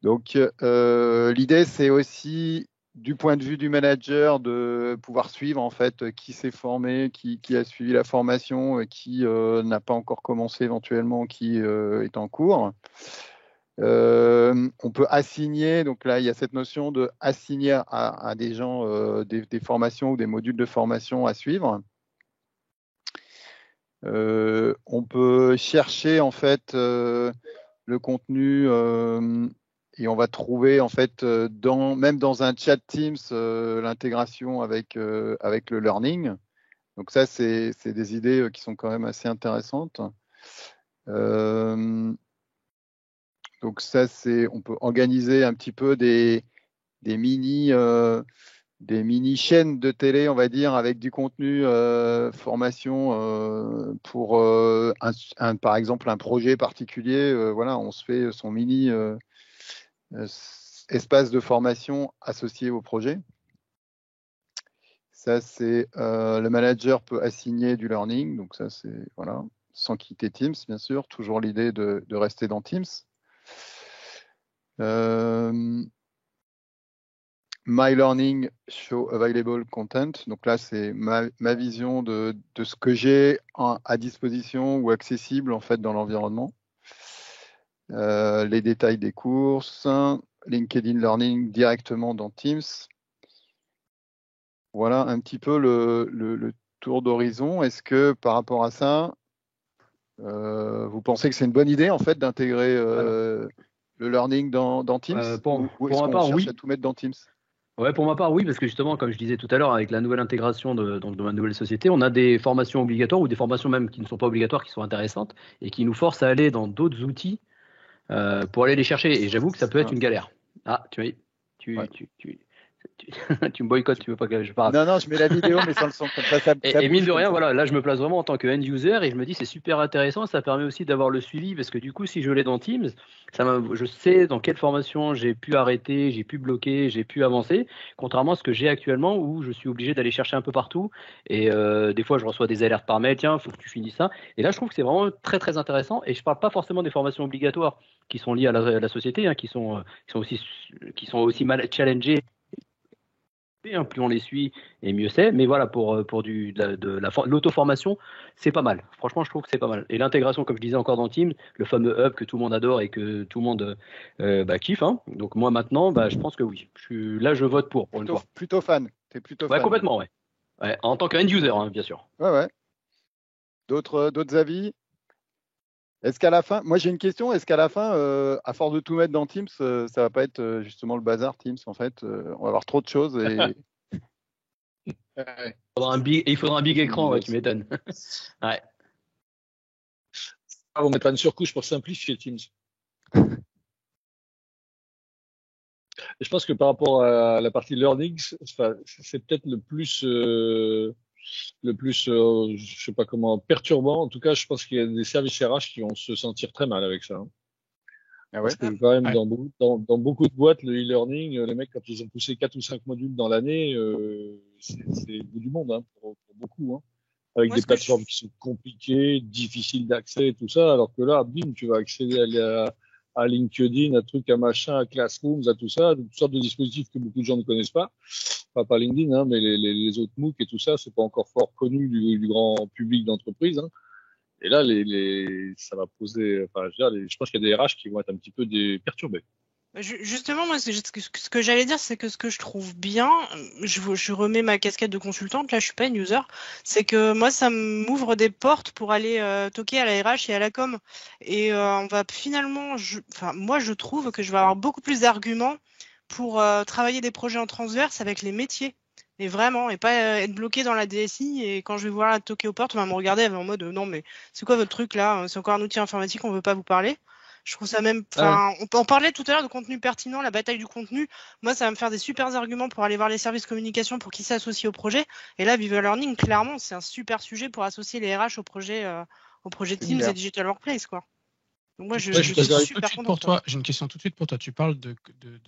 Donc, l'idée, c'est aussi, du point de vue du manager, de pouvoir suivre en fait qui s'est formé, qui a suivi la formation, qui n'a pas encore commencé éventuellement, qui est en cours. On peut assigner, donc là il y a cette notion de assigner à des gens des formations ou des modules de formation à suivre. On peut chercher en fait le contenu et on va trouver en fait même dans un chat Teams l'intégration avec le learning. Donc ça c'est des idées qui sont quand même assez intéressantes. Donc ça on peut organiser un petit peu des mini chaînes de télé, on va dire, avec du contenu formation pour par exemple un projet particulier. Voilà, on se fait son mini espace de formation associé au projet. Ça, c'est le manager peut assigner du learning, donc ça, c'est voilà, sans quitter Teams, bien sûr. Toujours l'idée de rester dans Teams. My Learning Show Available Content. Donc là, c'est ma vision de ce que j'ai à disposition ou accessible en fait dans l'environnement. Les détails des courses, LinkedIn Learning directement dans Teams. Voilà un petit peu le tour d'horizon. Est-ce que par rapport à ça, vous pensez que c'est une bonne idée en fait d'intégrer le learning dans Teams ou est-ce qu'on cherche à tout mettre dans Teams? Ouais, pour ma part, oui, parce que justement, comme je disais tout à l'heure, avec la nouvelle intégration dans ma nouvelle société, on a des formations obligatoires ou des formations même qui ne sont pas obligatoires, qui sont intéressantes et qui nous forcent à aller dans d'autres outils pour aller les chercher. Et j'avoue que ça peut être une galère. Ah, tu me boycottes, tu veux pas que je parle. Non, je mets la vidéo, mais sans le son. Comme ça et mine de rien, voilà, là, je me place vraiment en tant que end user et je me dis c'est super intéressant. Ça permet aussi d'avoir le suivi parce que du coup, si je l'ai dans Teams, je sais dans quelle formation j'ai pu arrêter, j'ai pu bloquer, j'ai pu avancer. Contrairement à ce que j'ai actuellement où je suis obligé d'aller chercher un peu partout et des fois, je reçois des alertes par mail. Tiens, faut que tu finisses ça. Et là, je trouve que c'est vraiment très très intéressant. Et je parle pas forcément des formations obligatoires qui sont liées à la société, qui sont aussi mal challengées. Plus on les suit et mieux c'est, mais voilà, pour l'auto-formation, c'est pas mal. Franchement, je trouve que c'est pas mal. Et l'intégration, comme je disais encore dans Teams, le fameux hub que tout le monde adore et que tout le monde kiffe. Donc moi maintenant, je pense que oui. Je vote pour une fois. Plutôt fan. T'es plutôt fan. Complètement, ouais. En tant qu'end user, bien sûr. Ouais. D'autres avis? Est-ce qu'à la fin, moi j'ai une question, est-ce qu'à la fin, à force de tout mettre dans Teams, ça va pas être justement le bazar Teams en fait, on va avoir trop de choses et il faudra un big écran, tu m'étonnes. Ouais. On mettra une surcouche pour simplifier Teams. Et je pense que par rapport à la partie learning, c'est peut-être le plus je sais pas comment, perturbant. En tout cas, je pense qu'il y a des services RH qui vont se sentir très mal avec ça. Ah ouais. Parce que quand même, dans beaucoup de boîtes, le e-learning, les mecs, quand ils ont poussé 4 ou 5 modules dans l'année, c'est le bout du monde pour beaucoup. Avec des plateformes qui sont compliquées, difficiles d'accès et tout ça, alors que là, bim, tu vas accéder à LinkedIn, à trucs, à machin, à Classrooms, à tout ça, toutes sortes de dispositifs que beaucoup de gens ne connaissent pas. Enfin, pas LinkedIn, hein, mais les autres MOOC et tout ça, c'est pas encore fort connu du grand public d'entreprise. Hein. Et là, ça va poser. Enfin, je pense qu'il y a des RH qui vont être un petit peu perturbés. Justement, moi, ce que j'allais dire, c'est que ce que je trouve bien, je remets ma casquette de consultante, là, je suis pas une user, c'est que moi, ça m'ouvre des portes pour aller toquer à la RH et à la com. Et on va finalement, moi, je trouve que je vais avoir beaucoup plus d'arguments pour travailler des projets en transverse avec les métiers. Et vraiment, et pas être bloqué dans la DSI. Et quand je vais voir la toquer aux portes, on va me regarder en mode non, mais c'est quoi votre truc là? C'est encore un outil informatique, on veut pas vous parler. Je trouve ça même. On parlait tout à l'heure de contenu pertinent, la bataille du contenu. Moi, ça va me faire des super arguments pour aller voir les services communication pour qu'ils s'associent au projet. Et là, Viva Learning, clairement, c'est un super sujet pour associer les RH au projet Teams et Digital Workplace, quoi. Donc moi, je suis super content pour toi. J'ai une question tout de suite pour toi. Tu parles de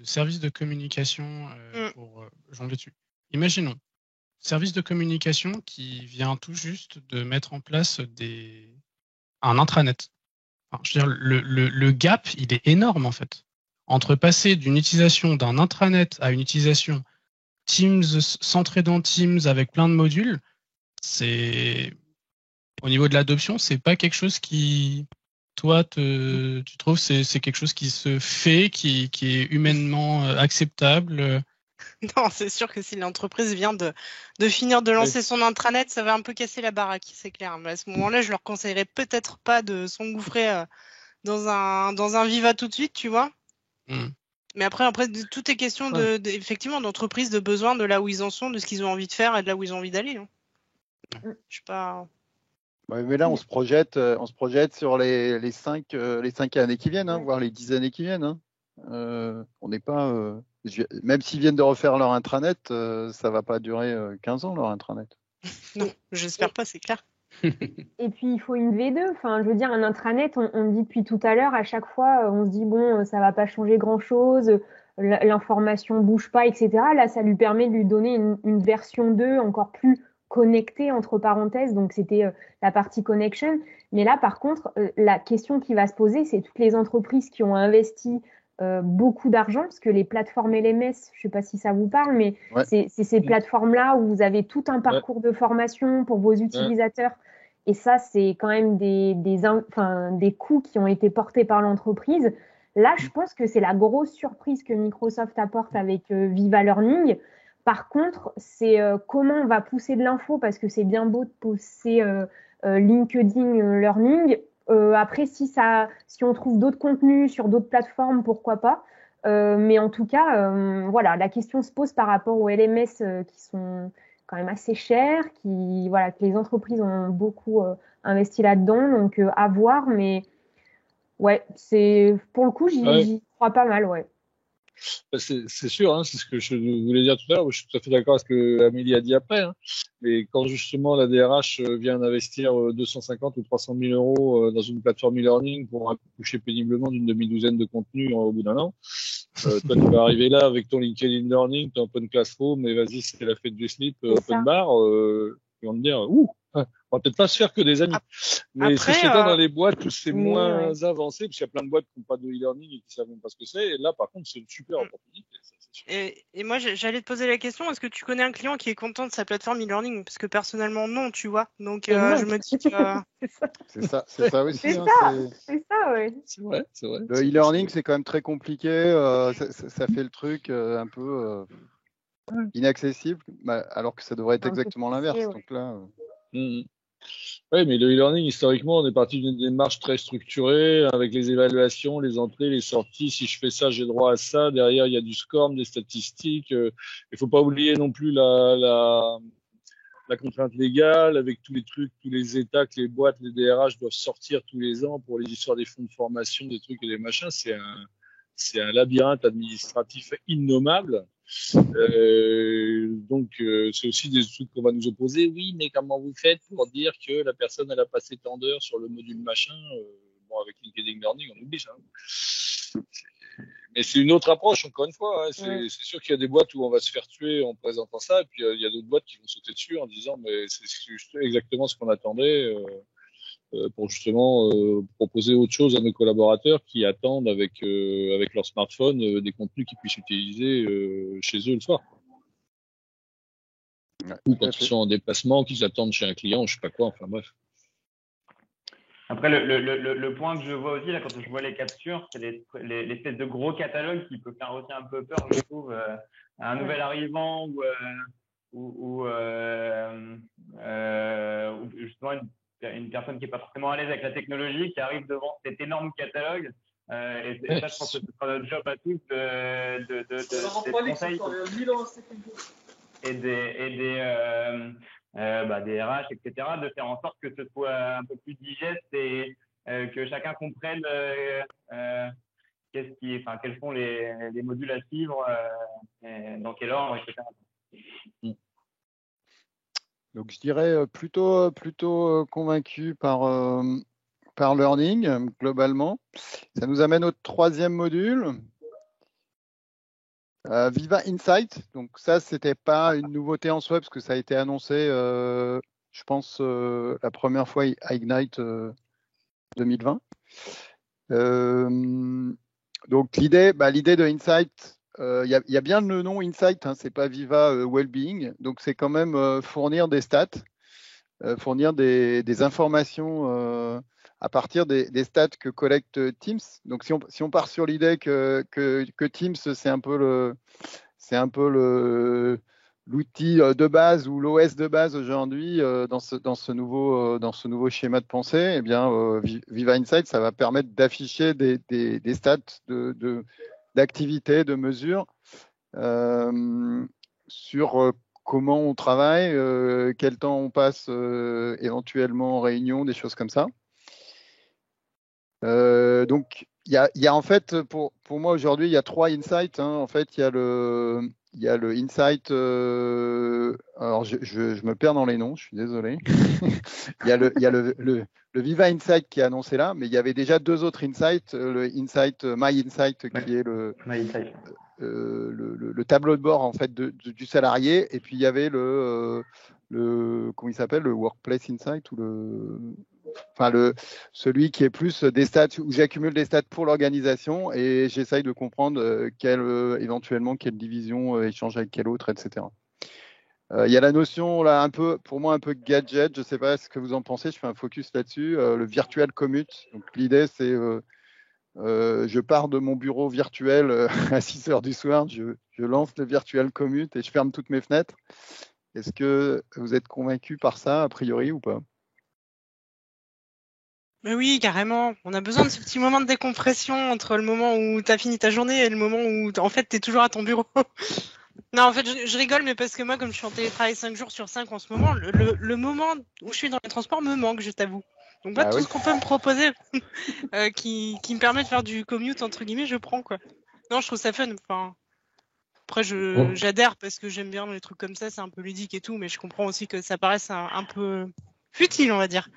services de communication pour jongler dessus. Imaginons service de communication qui vient tout juste de mettre en place un intranet. Enfin, je veux dire, le gap, il est énorme en fait. Entre passer d'une utilisation d'un intranet à une utilisation Teams centrée dans Teams avec plein de modules, c'est au niveau de l'adoption, c'est pas quelque chose qui, toi, tu trouves c'est quelque chose qui se fait, qui est humainement acceptable. Non, c'est sûr que si l'entreprise vient de finir de lancer son intranet, ça va un peu casser la baraque, c'est clair. Mais à ce moment-là, je leur conseillerais peut-être pas de s'engouffrer dans un Viva tout de suite, tu vois. Mais après, tout est question effectivement d'entreprise, de besoin, de là où ils en sont, de ce qu'ils ont envie de faire et de là où ils ont envie d'aller. Hein. Je sais pas. Ouais, mais là, on se projette sur les 5 années qui viennent, hein, voire les 10 années qui viennent. Hein. On n'est pas, même s'ils viennent de refaire leur intranet, ça va pas durer 15 ans leur intranet. Non, j'espère pas, c'est clair. Et puis il faut une V2. Enfin, je veux dire, un intranet, on dit depuis tout à l'heure, à chaque fois, on se dit bon, ça va pas changer grand-chose, l'information bouge pas, etc. Là, ça lui permet de lui donner une version 2 encore plus connectée entre parenthèses. Donc c'était la partie connection. Mais là, par contre, la question qui va se poser, c'est toutes les entreprises qui ont investi beaucoup d'argent, parce que les plateformes LMS, je sais pas si ça vous parle, mais c'est ces plateformes-là où vous avez tout un parcours de formation pour vos utilisateurs. Et ça, c'est quand même des coûts qui ont été portés par l'entreprise. Là, je pense que c'est la grosse surprise que Microsoft apporte avec Viva Learning. Par contre, c'est comment on va pousser de l'info, parce que c'est bien beau de pousser LinkedIn Learning. Après, si on trouve d'autres contenus sur d'autres plateformes, pourquoi pas. Mais en tout cas, voilà, la question se pose par rapport aux LMS qui sont quand même assez chers, que les entreprises ont beaucoup investi là-dedans. Donc, à voir. Mais ouais, pour le coup, j'y crois pas mal, ouais. C'est sûr, hein, c'est ce que je voulais dire tout à l'heure. Je suis tout à fait d'accord avec ce que Amélie a dit après. Hein. Mais quand justement la DRH vient d'investir 250 ou 300 000 euros dans une plateforme e-learning pour accoucher péniblement d'une demi-douzaine de contenus au bout d'un an, toi tu vas arriver là avec ton LinkedIn Learning, ton Open Classroom et vas-y c'est la fête du slip, Open Bar, ils vont te dire on va peut-être pas se faire que des amis. Mais après, c'est dans les boîtes où c'est moins avancé, parce qu'il y a plein de boîtes qui n'ont pas de e-learning et qui savent même pas ce que c'est. Et là, par contre, c'est une super opportunité. Ça, c'est sûr. Et moi, j'allais te poser la question, est-ce que tu connais un client qui est content de sa plateforme e-learning? Parce que personnellement, non, tu vois. Donc, je me dis que... c'est ça aussi. C'est ça, ouais. C'est vrai. Le e-learning, c'est quand même très compliqué. Ça fait le truc un peu inaccessible, alors que ça devrait être exactement l'inverse. Ouais. Donc là... Oui, mais le e-learning, historiquement, on est parti d'une démarche très structurée avec les évaluations, les entrées, les sorties. Si je fais ça, j'ai droit à ça. Derrière, il y a du SCORM, des statistiques. Il faut pas oublier non plus la contrainte légale avec tous les trucs, tous les états que les boîtes, les DRH doivent sortir tous les ans pour les histoires des fonds de formation, des trucs et des machins. C'est un labyrinthe administratif innommable. Donc c'est aussi des trucs qu'on va nous opposer. Oui, mais comment vous faites pour dire que la personne elle a passé tant d'heures sur le module machin? Bon, avec LinkedIn Learning, on oublie ça. Mais c'est une autre approche, encore une fois. Hein. C'est sûr qu'il y a des boîtes où on va se faire tuer en présentant ça, et puis il y a d'autres boîtes qui vont sauter dessus en disant mais c'est exactement ce qu'on attendait. pour justement proposer autre chose à nos collaborateurs qui attendent avec leur smartphone des contenus qu'ils puissent utiliser chez eux le soir. Ou quand ils sont en déplacement, qu'ils attendent chez un client, je sais pas quoi, enfin bref. Après, le point que je vois aussi, là, quand je vois les captures, c'est l'espèce de gros catalogue qui peut faire aussi un peu peur, je trouve, à un nouvel arrivant ou justement une personne qui n'est pas forcément à l'aise avec la technologie, qui arrive devant cet énorme catalogue. Et ça, je pense que ce sera notre job à tous de conseils et des RH, etc., de faire en sorte que ce soit un peu plus digeste et que chacun comprenne quels sont les modules à suivre, dans quel ordre, etc. Donc, je dirais plutôt convaincu par Learning, globalement. Ça nous amène au troisième module. Viva Insight. Donc, ça, c'était pas une nouveauté en soi, parce que ça a été annoncé, je pense, la première fois à Ignite 2020. Donc, l'idée de Insight, il y a bien le nom Insight, hein, c'est pas Viva Wellbeing. Donc, c'est quand même fournir des stats, fournir des informations à partir des stats que collecte Teams. Donc, si on part sur l'idée que Teams, c'est un peu l'outil de base ou l'OS de base aujourd'hui dans ce nouveau schéma de pensée, eh bien, Viva Insight, ça va permettre d'afficher des stats d'activité, de mesures sur comment on travaille, quel temps on passe éventuellement en réunion, des choses comme ça. Donc, il y a en fait, pour moi aujourd'hui, il y a 3 insights. Hein. En fait, il y a le insight. Alors, je me perds dans les noms, je suis désolé. Il y a le Viva Insight qui est annoncé là, mais il y avait déjà 2 autres insights. Le insight, My Insight, qui est le tableau de bord en fait du salarié, et puis il y avait comment il s'appelle, le Workplace Insight ou celui qui est plus des stats où j'accumule des stats pour l'organisation et j'essaye de comprendre éventuellement quelle division échange avec quelle autre, etc. Il y a la notion là pour moi un peu gadget, je ne sais pas ce que vous en pensez, je fais un focus là-dessus, le virtual commute. Donc l'idée c'est je pars de mon bureau virtuel à 6 heures du soir, je lance le virtual commute et je ferme toutes mes fenêtres. Est-ce que vous êtes convaincu par ça a priori ou pas? Mais oui, carrément. On a besoin de ce petit moment de décompression entre le moment où tu as fini ta journée et le moment où, en fait, tu es toujours à ton bureau. Non, en fait, je rigole, mais parce que moi, comme je suis en télétravail 5 jours sur 5 en ce moment, le moment où je suis dans les transports me manque, je t'avoue. Donc, tout ce qu'on peut me proposer qui me permet de faire du commute, entre guillemets, je prends, quoi. Non, je trouve ça fun. Enfin, après, j'adhère parce que j'aime bien les trucs comme ça, c'est un peu ludique et tout, mais je comprends aussi que ça paraisse un peu futile, on va dire.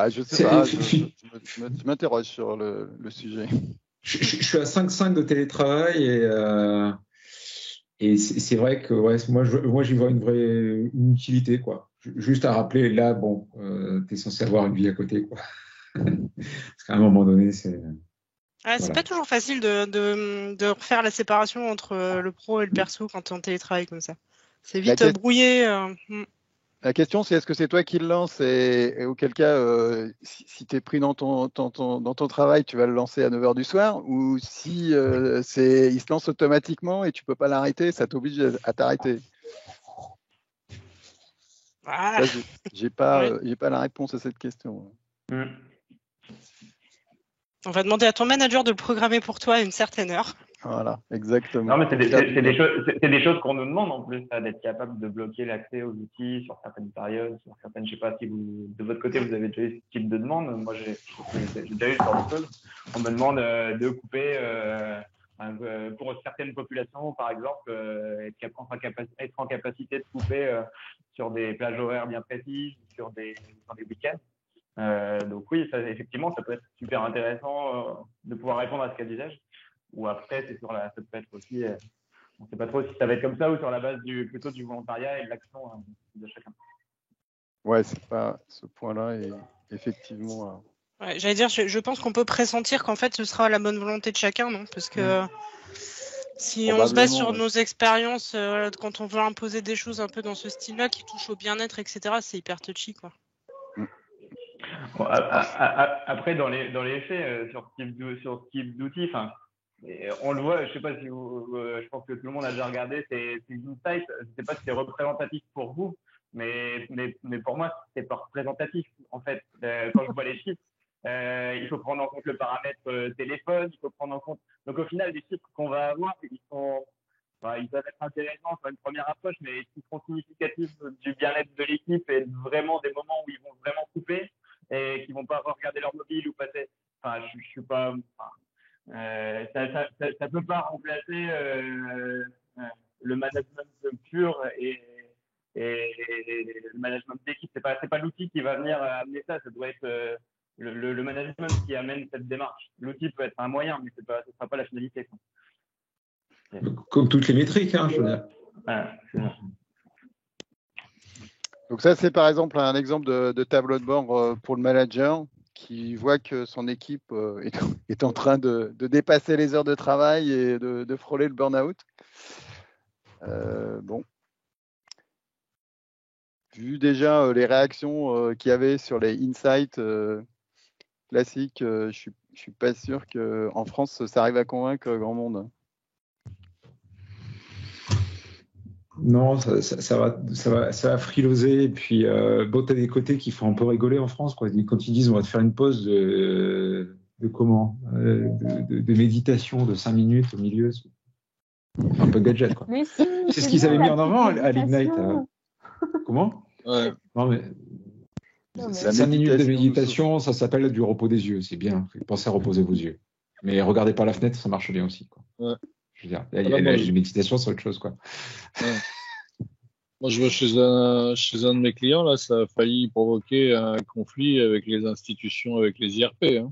Je sais pas, je m'interroge sur le sujet. Je suis à 5,5 de télétravail et c'est vrai que moi j'y vois une utilité, quoi. Juste à rappeler, là, bon, tu es censé avoir une vie à côté, quoi. Parce qu'à un moment donné, c'est. C'est pas toujours facile de refaire la séparation entre le pro et le perso quand tu es en télétravail comme ça. C'est vite brouillé. La question, c'est est-ce que c'est toi qui le lance et auquel cas, si tu es pris dans ton travail, tu vas le lancer à 9h du soir, ou si il se lance automatiquement et tu peux pas l'arrêter, ça t'oblige à t'arrêter. Ah. J'ai pas la réponse à cette question. On va demander à ton manager de le programmer pour toi à une certaine heure. Voilà, exactement. Non, mais c'est des choses qu'on nous demande en plus, d'être capable de bloquer l'accès aux outils sur certaines périodes, sur certaines, je sais pas si de votre côté vous avez déjà eu ce type de demande. Moi, j'ai déjà eu ce genre de choses. On me demande de couper pour certaines populations, par exemple, être en capacité de couper sur des plages horaires bien précises, sur des week-ends. Donc oui, effectivement, ça peut être super intéressant de pouvoir répondre à ce cas d'usage. Ou après, ça peut être aussi, on ne sait pas trop si ça va être comme ça ou sur la base plutôt du volontariat et de l'action de chacun. Ouais, c'est pas ce point-là et effectivement. Ouais, j'allais dire, je pense qu'on peut pressentir qu'en fait, ce sera la bonne volonté de chacun, non? Parce que si on se base sur nos expériences, quand on veut imposer des choses un peu dans ce style-là, qui touchent au bien-être, etc., c'est hyper touchy, quoi. Bon, après, dans les faits, sur ce type d'outils, on le voit, je sais pas si je pense que tout le monde a déjà regardé ces insights. Je sais pas si c'est représentatif pour vous, mais pour moi, c'est pas représentatif. En fait, quand je vois les chiffres, il faut prendre en compte le paramètre téléphone, il faut prendre en compte. Donc au final, les chiffres qu'on va avoir, ils peuvent être intéressants sur une première approche, mais ils seront significatifs du bien-être de l'équipe et vraiment des moments où ils vont vraiment couper et qui vont pas regarder leur mobile ou passer. Je suis pas. Ça peut pas remplacer le management pur et le management d'équipe. C'est pas l'outil qui va venir amener ça. Ça doit être le management qui amène cette démarche. L'outil peut être un moyen, mais ce sera pas la finalité, quoi. Comme toutes les métriques, je veux dire. Donc ça, c'est par exemple un exemple de tableau de bord pour le manager qui voit que son équipe est en train de dépasser les heures de travail et de frôler le burn-out. Bon. Vu déjà les réactions qu'il y avait sur les insights classiques, je suis pas sûr qu'en France, ça arrive à convaincre grand monde. Non, ça va friloser. Et puis, bon, tu as des côtés qui font un peu rigoler en France, quoi. Quand ils disent on va te faire une pause de méditation de 5 minutes au milieu, c'est un peu gadget, quoi. Mais si, c'est ce qu'ils avaient mis en avant à l'Ignite. Comment? Ouais. Non, mais 5 minutes de méditation, ça s'appelle du repos des yeux. C'est bien. Pensez à reposer vos yeux. Mais regardez par la fenêtre, ça marche bien aussi, quoi. Ouais. Je veux dire, les méditations, c'est autre chose, quoi. Ouais. Moi, je vois chez un de mes clients, là, ça a failli provoquer un conflit avec les institutions, avec les IRP. Hein.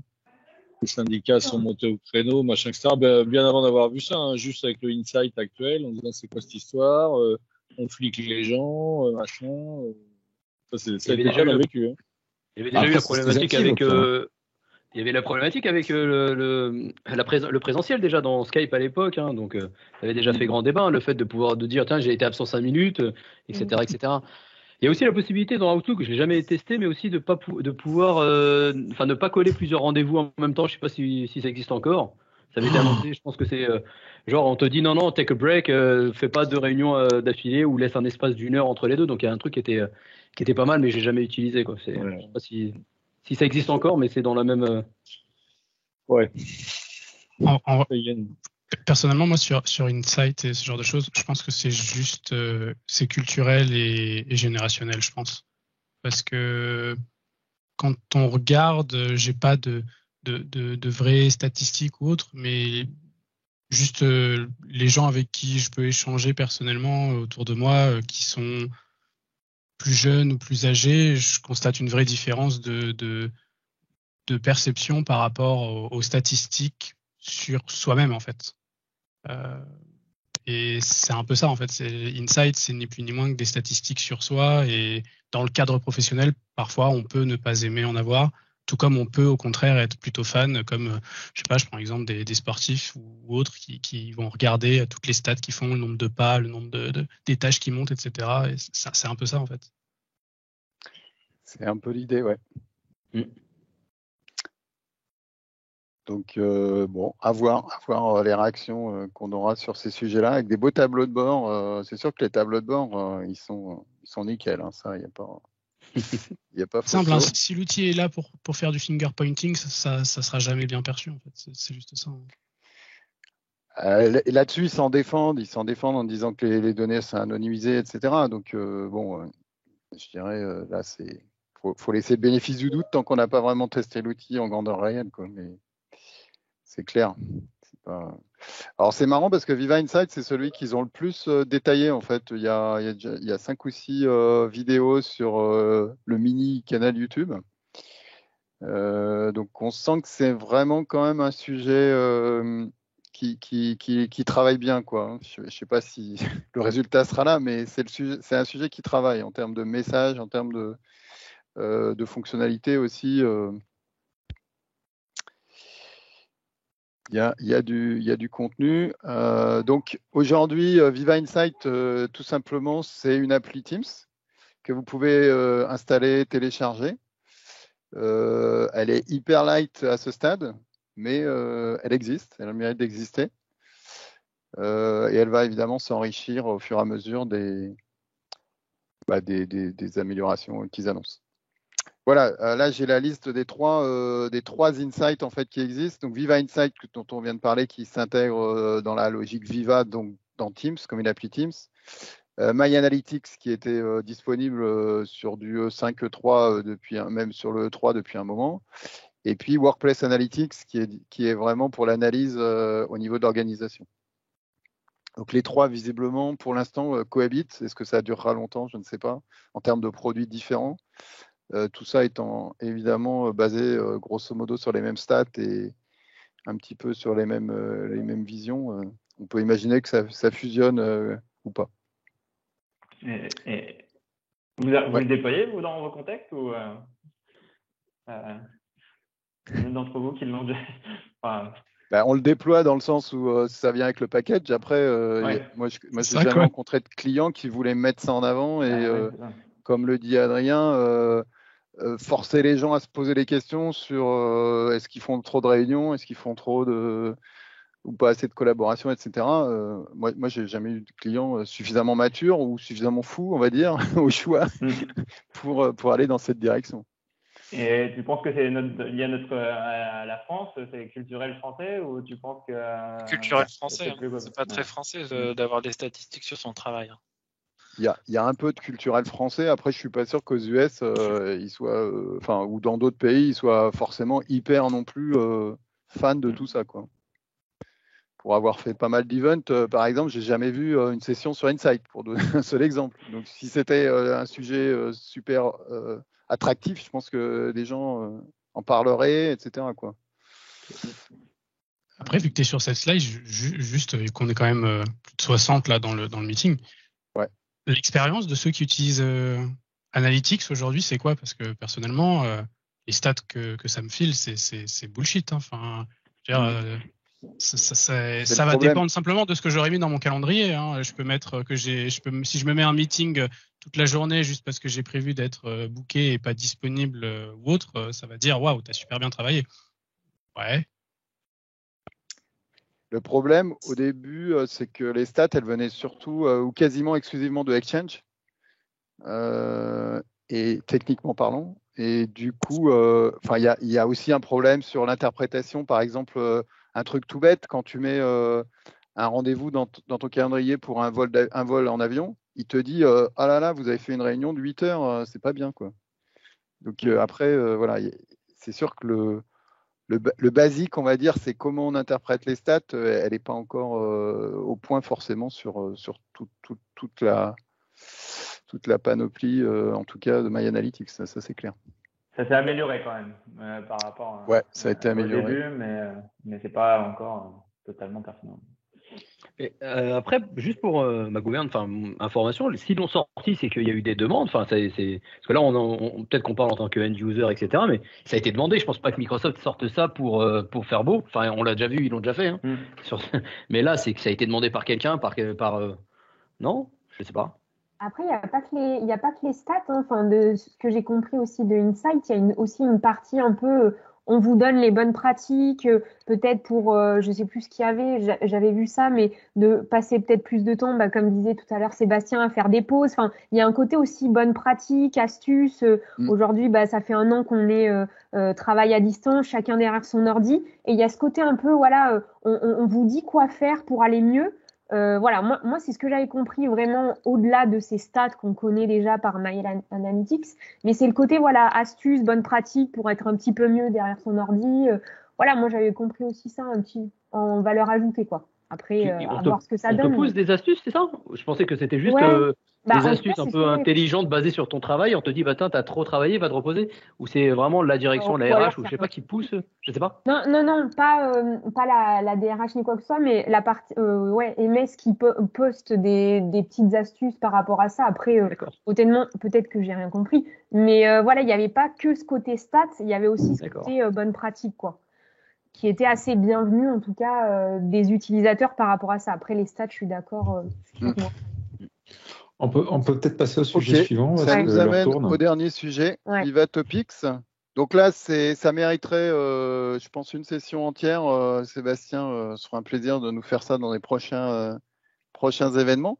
Les syndicats sont montés au créneau, machin, etc. Bien avant d'avoir vu ça, hein, juste avec le insight actuel, en disant c'est quoi cette histoire, on flique les gens, machin. Ça a été déjà vécu. Hein. Il y avait déjà eu la problématique avec. Il y avait la problématique avec le présentiel déjà dans Skype à l'époque, hein, donc ça avait déjà fait grand débat, hein, le fait de dire tiens j'ai été absent 5 minutes, etc., etc. Il y a aussi la possibilité dans Outlook, je l'ai jamais testé, mais aussi de pouvoir, ne pas coller plusieurs rendez-vous en même temps. Je sais pas si ça existe encore. Ça avait été annoncé. Je pense que c'est genre on te dit non take a break, fais pas 2 réunions d'affilée ou laisse un espace d'1 heure entre les deux. Donc il y a un truc qui était pas mal, mais j'ai jamais utilisé, quoi. Je sais pas si ça existe encore, mais c'est dans la même. Ouais. Personnellement, moi, sur Insight et ce genre de choses, je pense que c'est juste, c'est culturel et générationnel, je pense. Parce que quand on regarde, j'ai pas de vraies statistiques ou autres, mais juste les gens avec qui je peux échanger personnellement autour de moi, qui sont plus jeunes ou plus âgés, je constate une vraie différence de perception par rapport aux statistiques sur soi-même, en fait. Et c'est un peu ça, en fait. Insight, c'est ni plus ni moins que des statistiques sur soi. Et dans le cadre professionnel, parfois, on peut ne pas aimer en avoir, tout comme on peut, au contraire, être plutôt fan, comme, je sais pas, je prends l'exemple des sportifs ou autres qui vont regarder toutes les stats qu'ils font, le nombre de pas, le nombre des tâches qui montent, etc. Et c'est un peu ça, en fait. C'est un peu l'idée, ouais. Donc, à voir les réactions qu'on aura sur ces sujets-là avec des beaux tableaux de bord. C'est sûr que les tableaux de bord, ils sont nickel. Hein, ça, il n'y a pas. Y a pas simple. Hein, si l'outil est là pour faire du finger pointing, ça sera jamais bien perçu. En fait, c'est juste ça. Hein. Là-dessus, ils s'en défendent en disant que les données sont anonymisées, etc. Donc, je dirais là, faut laisser le bénéfice du doute tant qu'on n'a pas vraiment testé l'outil en grandeur réelle, quoi. Mais c'est clair. Alors c'est marrant parce que Viva Insight, c'est celui qu'ils ont le plus détaillé, en fait. Il y a 5 ou 6 vidéos sur le mini canal YouTube. Donc on sent que c'est vraiment quand même un sujet qui travaille bien, quoi. Je ne sais pas si le résultat sera là, mais c'est un sujet qui travaille en termes de message, en termes de fonctionnalité aussi. Il y a du contenu. Donc aujourd'hui, Viva Insight, tout simplement, c'est une appli Teams que vous pouvez installer, télécharger. Elle est hyper light à ce stade, mais elle existe, elle a le mérite d'exister. Et elle va évidemment s'enrichir au fur et à mesure des améliorations qu'ils annoncent. Voilà, là j'ai la liste des trois insights en fait qui existent. Donc Viva Insight dont on vient de parler, qui s'intègre dans la logique Viva, donc dans Teams, comme une appli Teams. My Analytics qui était disponible sur du E5, E3 même sur le E3 depuis un moment. Et puis Workplace Analytics qui est vraiment pour l'analyse au niveau d'organisation. Donc les trois visiblement pour l'instant cohabitent. Est-ce que ça durera longtemps? Je ne sais pas. En termes de produits différents. Tout ça étant évidemment basé grosso modo sur les mêmes stats et un petit peu sur les mêmes visions. On peut imaginer que ça fusionne ou pas. Et vous le déployez, vous, dans vos contextes ou d'entre vous qui l'ont déjà on le déploie dans le sens où ça vient avec le package. Après, moi, je n'ai jamais rencontré de client qui voulait mettre ça en avant. Et comme le dit Adrien, forcer les gens à se poser des questions sur est-ce qu'ils font trop de réunions, est-ce qu'ils font trop ou pas assez de collaboration, etc. Moi, j'ai jamais eu de client suffisamment mature ou suffisamment fou, on va dire, au choix pour aller dans cette direction. Et tu penses que c'est lié à la France, c'est culturel français, ou tu penses que culturel français, c'est pas très français d'avoir des statistiques sur son travail. Il y a un peu de culturel français. Après, je suis pas sûr qu'aux US, ils soient, ou dans d'autres pays, ils soient forcément hyper non plus fans de tout ça, quoi. Pour avoir fait pas mal d'events, par exemple, j'ai jamais vu une session sur Insight, pour donner un seul exemple. Donc, si c'était un sujet super attractif, je pense que des gens en parleraient, etc., quoi. Après, vu que tu es sur cette slide, juste qu'on est quand même plus de 60 là dans le meeting. Ouais. L'expérience de ceux qui utilisent Analytics aujourd'hui, c'est quoi? Parce que personnellement, les stats que ça me file, c'est bullshit. Hein. Enfin, je veux dire, ça va dépendre simplement de ce que j'aurais mis dans mon calendrier. Hein. Je peux mettre si je me mets un meeting toute la journée juste parce que j'ai prévu d'être booké et pas disponible ou autre, ça va dire waouh, t'as super bien travaillé. Ouais. Le problème au début, c'est que les stats, elles venaient surtout ou quasiment exclusivement de Exchange, et techniquement parlant. Et du coup, il y a aussi un problème sur l'interprétation. Par exemple, un truc tout bête, quand tu mets un rendez-vous dans ton calendrier pour un vol en avion, il te dit ah là là, vous avez fait une réunion de 8 heures, c'est pas bien, quoi. Donc après, voilà, c'est sûr que le basique, on va dire, c'est comment on interprète les stats. Elle n'est pas encore au point forcément sur toute la panoplie, en tout cas de My Analytics. Ça c'est clair. Ça s'est amélioré quand même par rapport. Ça a été amélioré. Au début, mais c'est pas encore totalement pertinent. Et après, juste pour ma gouverne, information, s'ils l'ont sorti, c'est qu'il y a eu des demandes. Parce que là, on peut-être qu'on parle en tant que end user, etc. Mais ça a été demandé. Je pense pas que Microsoft sorte ça pour faire beau. Enfin, on l'a déjà vu, ils l'ont déjà fait. Hein. Mais là, c'est que ça a été demandé par quelqu'un, non, je sais pas. Après, il n'y a pas que les stats. Hein. Enfin, de ce que j'ai compris aussi de Insight, il y a aussi une partie un peu. On vous donne les bonnes pratiques, peut-être pour, je sais plus ce qu'il y avait, j'avais vu ça, mais de passer peut-être plus de temps, comme disait tout à l'heure Sébastien, à faire des pauses. Enfin, il y a un côté aussi bonne pratique, astuce. Aujourd'hui, ça fait 1 an qu'on est travail à distance, chacun derrière son ordi, et il y a ce côté un peu, voilà, on vous dit quoi faire pour aller mieux. Voilà, moi c'est ce que j'avais compris vraiment au-delà de ces stats qu'on connaît déjà par My Analytics, mais c'est le côté voilà astuce, bonne pratique pour être un petit peu mieux derrière son ordi. Voilà, moi j'avais compris aussi ça un petit en valeur ajoutée quoi. Après, à voir ce que ça donne. On te pousse des astuces, c'est ça? Je pensais que c'était juste Des astuces un peu intelligentes basées sur ton travail, on te dit, t'as trop travaillé, va te reposer, ou c'est vraiment la direction, la RH, ou je sais pas, qui pousse, je sais pas. Non, pas la DRH ni quoi que ce soit, mais la partie, MS qui poste des petites astuces par rapport à ça. Après, peut-être que j'ai rien compris, mais il n'y avait pas que ce côté stats, il y avait aussi ce côté bonne pratique, quoi, qui était assez bienvenu, en tout cas, des utilisateurs par rapport à ça. Après, les stats, je suis d'accord. On peut peut-être passer au sujet suivant. Ça nous amène au dernier sujet, Viva Topics. Donc là, ça mériterait, je pense, une session entière. Sébastien se fera un plaisir de nous faire ça dans les prochains événements.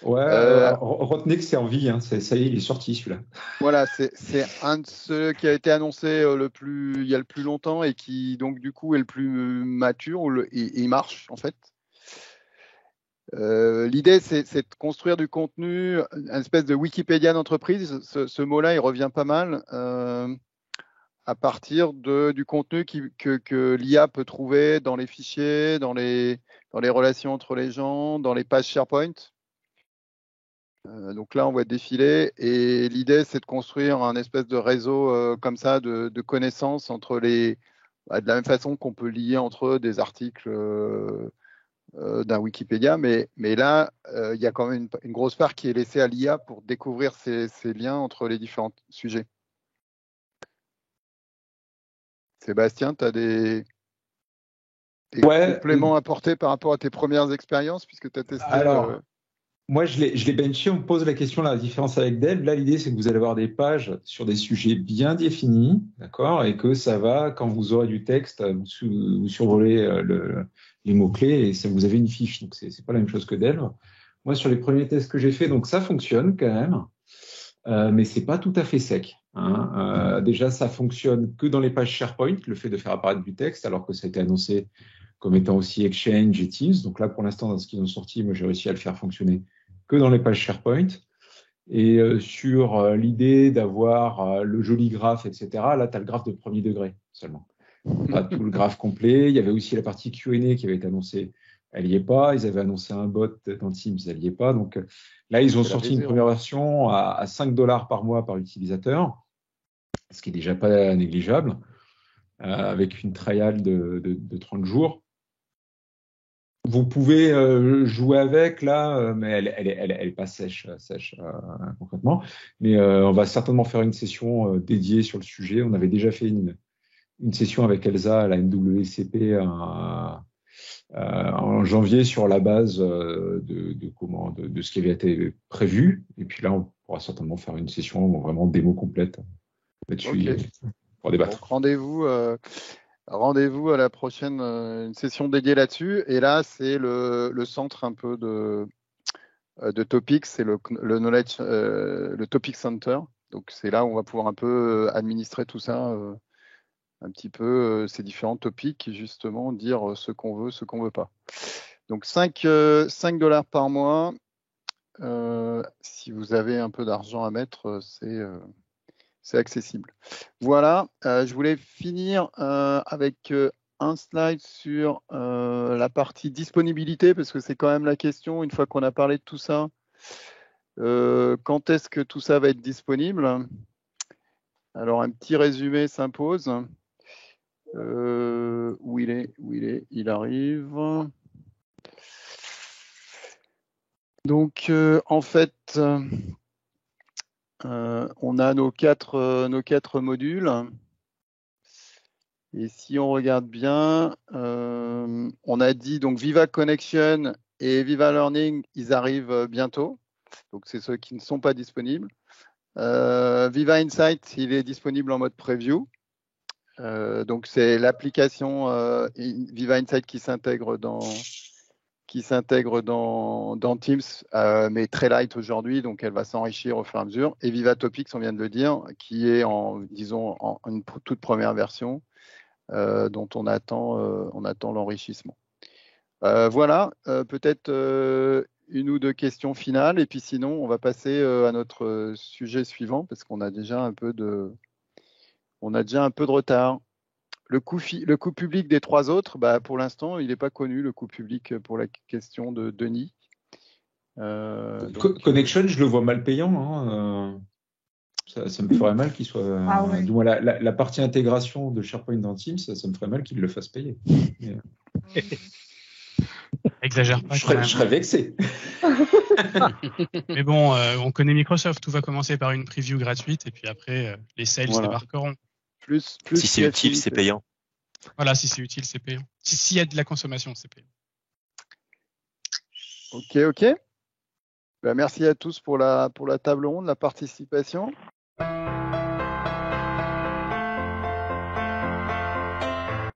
Ouais, retenez que c'est en vie. Hein. Ça y est, il est sorti celui-là. Voilà, c'est un de ceux qui a été annoncé il y a le plus longtemps et qui, donc, du coup, est le plus mature et il marche, en fait. L'idée, c'est de construire du contenu, une espèce de Wikipédia d'entreprise. Ce mot-là, il revient pas mal à partir du contenu que l'IA peut trouver dans les fichiers, dans les relations entre les gens, dans les pages SharePoint. Donc là, on voit défiler. Et l'idée, c'est de construire un espèce de réseau comme ça de connaissances entre de la même façon qu'on peut lier entre eux des articles d'un Wikipédia, mais là, il y a quand même une grosse part qui est laissée à l'IA pour découvrir ces liens entre les différents sujets. Sébastien, tu as des compléments à apporter par rapport à tes premières expériences, puisque tu as testé... Alors, moi, je l'ai benché, on me pose la question, la différence avec Dev. Là, l'idée, c'est que vous allez avoir des pages sur des sujets bien définis, d'accord, et que ça va, quand vous aurez du texte, vous survolez les mots-clés et vous avez une fiche. Donc, c'est pas la même chose que Dev. Moi, sur les premiers tests que j'ai fait, donc ça fonctionne quand même, mais c'est pas tout à fait sec. Hein. Déjà, ça fonctionne que dans les pages SharePoint, le fait de faire apparaître du texte, alors que ça a été annoncé comme étant aussi Exchange et Teams. Donc là, pour l'instant, dans ce qu'ils ont sorti, moi, j'ai réussi à le faire fonctionner que dans les pages SharePoint. Et sur l'idée d'avoir le joli graphe, etc., là, tu as le graphe de premier degré seulement. Pas tout le graphe complet. Il y avait aussi la partie Q&A qui avait été annoncée. Elle n'y est pas. Ils avaient annoncé un bot dans Teams. Elle n'y est pas. Donc là, ils ont sorti une première version à $5 par mois par utilisateur, ce qui est déjà pas négligeable, avec une trial de 30 jours. Vous pouvez jouer avec là, mais elle est pas sèche concrètement. Mais on va certainement faire une session dédiée sur le sujet. On avait déjà fait une session avec Elsa à la NWCP en janvier sur la base de ce qui avait été prévu. Et puis là, on pourra certainement faire une session vraiment démo complète là-dessus pour débattre. Donc, rendez-vous à la prochaine une session dédiée là-dessus. Et là, c'est le centre un peu de Topics, c'est le Knowledge, le Topic Center. Donc, c'est là où on va pouvoir un peu administrer tout ça, un petit peu ces différents topics, justement, dire ce qu'on veut, ce qu'on veut pas. Donc, $5 par mois. Si vous avez un peu d'argent à mettre, c'est accessible. Voilà, je voulais finir avec un slide sur la partie disponibilité, parce que c'est quand même la question, une fois qu'on a parlé de tout ça, quand est-ce que tout ça va être disponible? Alors, un petit résumé s'impose. Où il est? Il arrive. Donc, en fait... on a nos quatre modules. Et si on regarde bien, on a dit donc Viva Connection et Viva Learning, ils arrivent bientôt. Donc, c'est ceux qui ne sont pas disponibles. Viva Insight, il est disponible en mode preview. Donc, c'est l'application Viva Insight qui s'intègre dans Teams, mais très light aujourd'hui, donc elle va s'enrichir au fur et à mesure. Et Viva Topics, on vient de le dire, qui est en une toute première version dont on attend l'enrichissement. Voilà, peut-être une ou deux questions finales, et puis sinon, on va passer à notre sujet suivant, parce qu'on a déjà un peu de retard. Le coût public des trois autres, pour l'instant, il n'est pas connu, le coût public pour la question de Denis. Connection, je le vois mal payant. Hein. Ça me ferait mal qu'il soit. Du moins, la partie intégration de SharePoint dans Teams, ça me ferait mal qu'il le fasse payer. Exagère pas. Je serais vexé. Mais bon, on connaît Microsoft. Tout va commencer par une preview gratuite et puis après, les sales débarqueront. Plus si c'est utile, c'est payant. Voilà, si c'est utile, c'est payant. S'il y a de la consommation, c'est payant. Ok. Merci à tous pour la table ronde, la participation.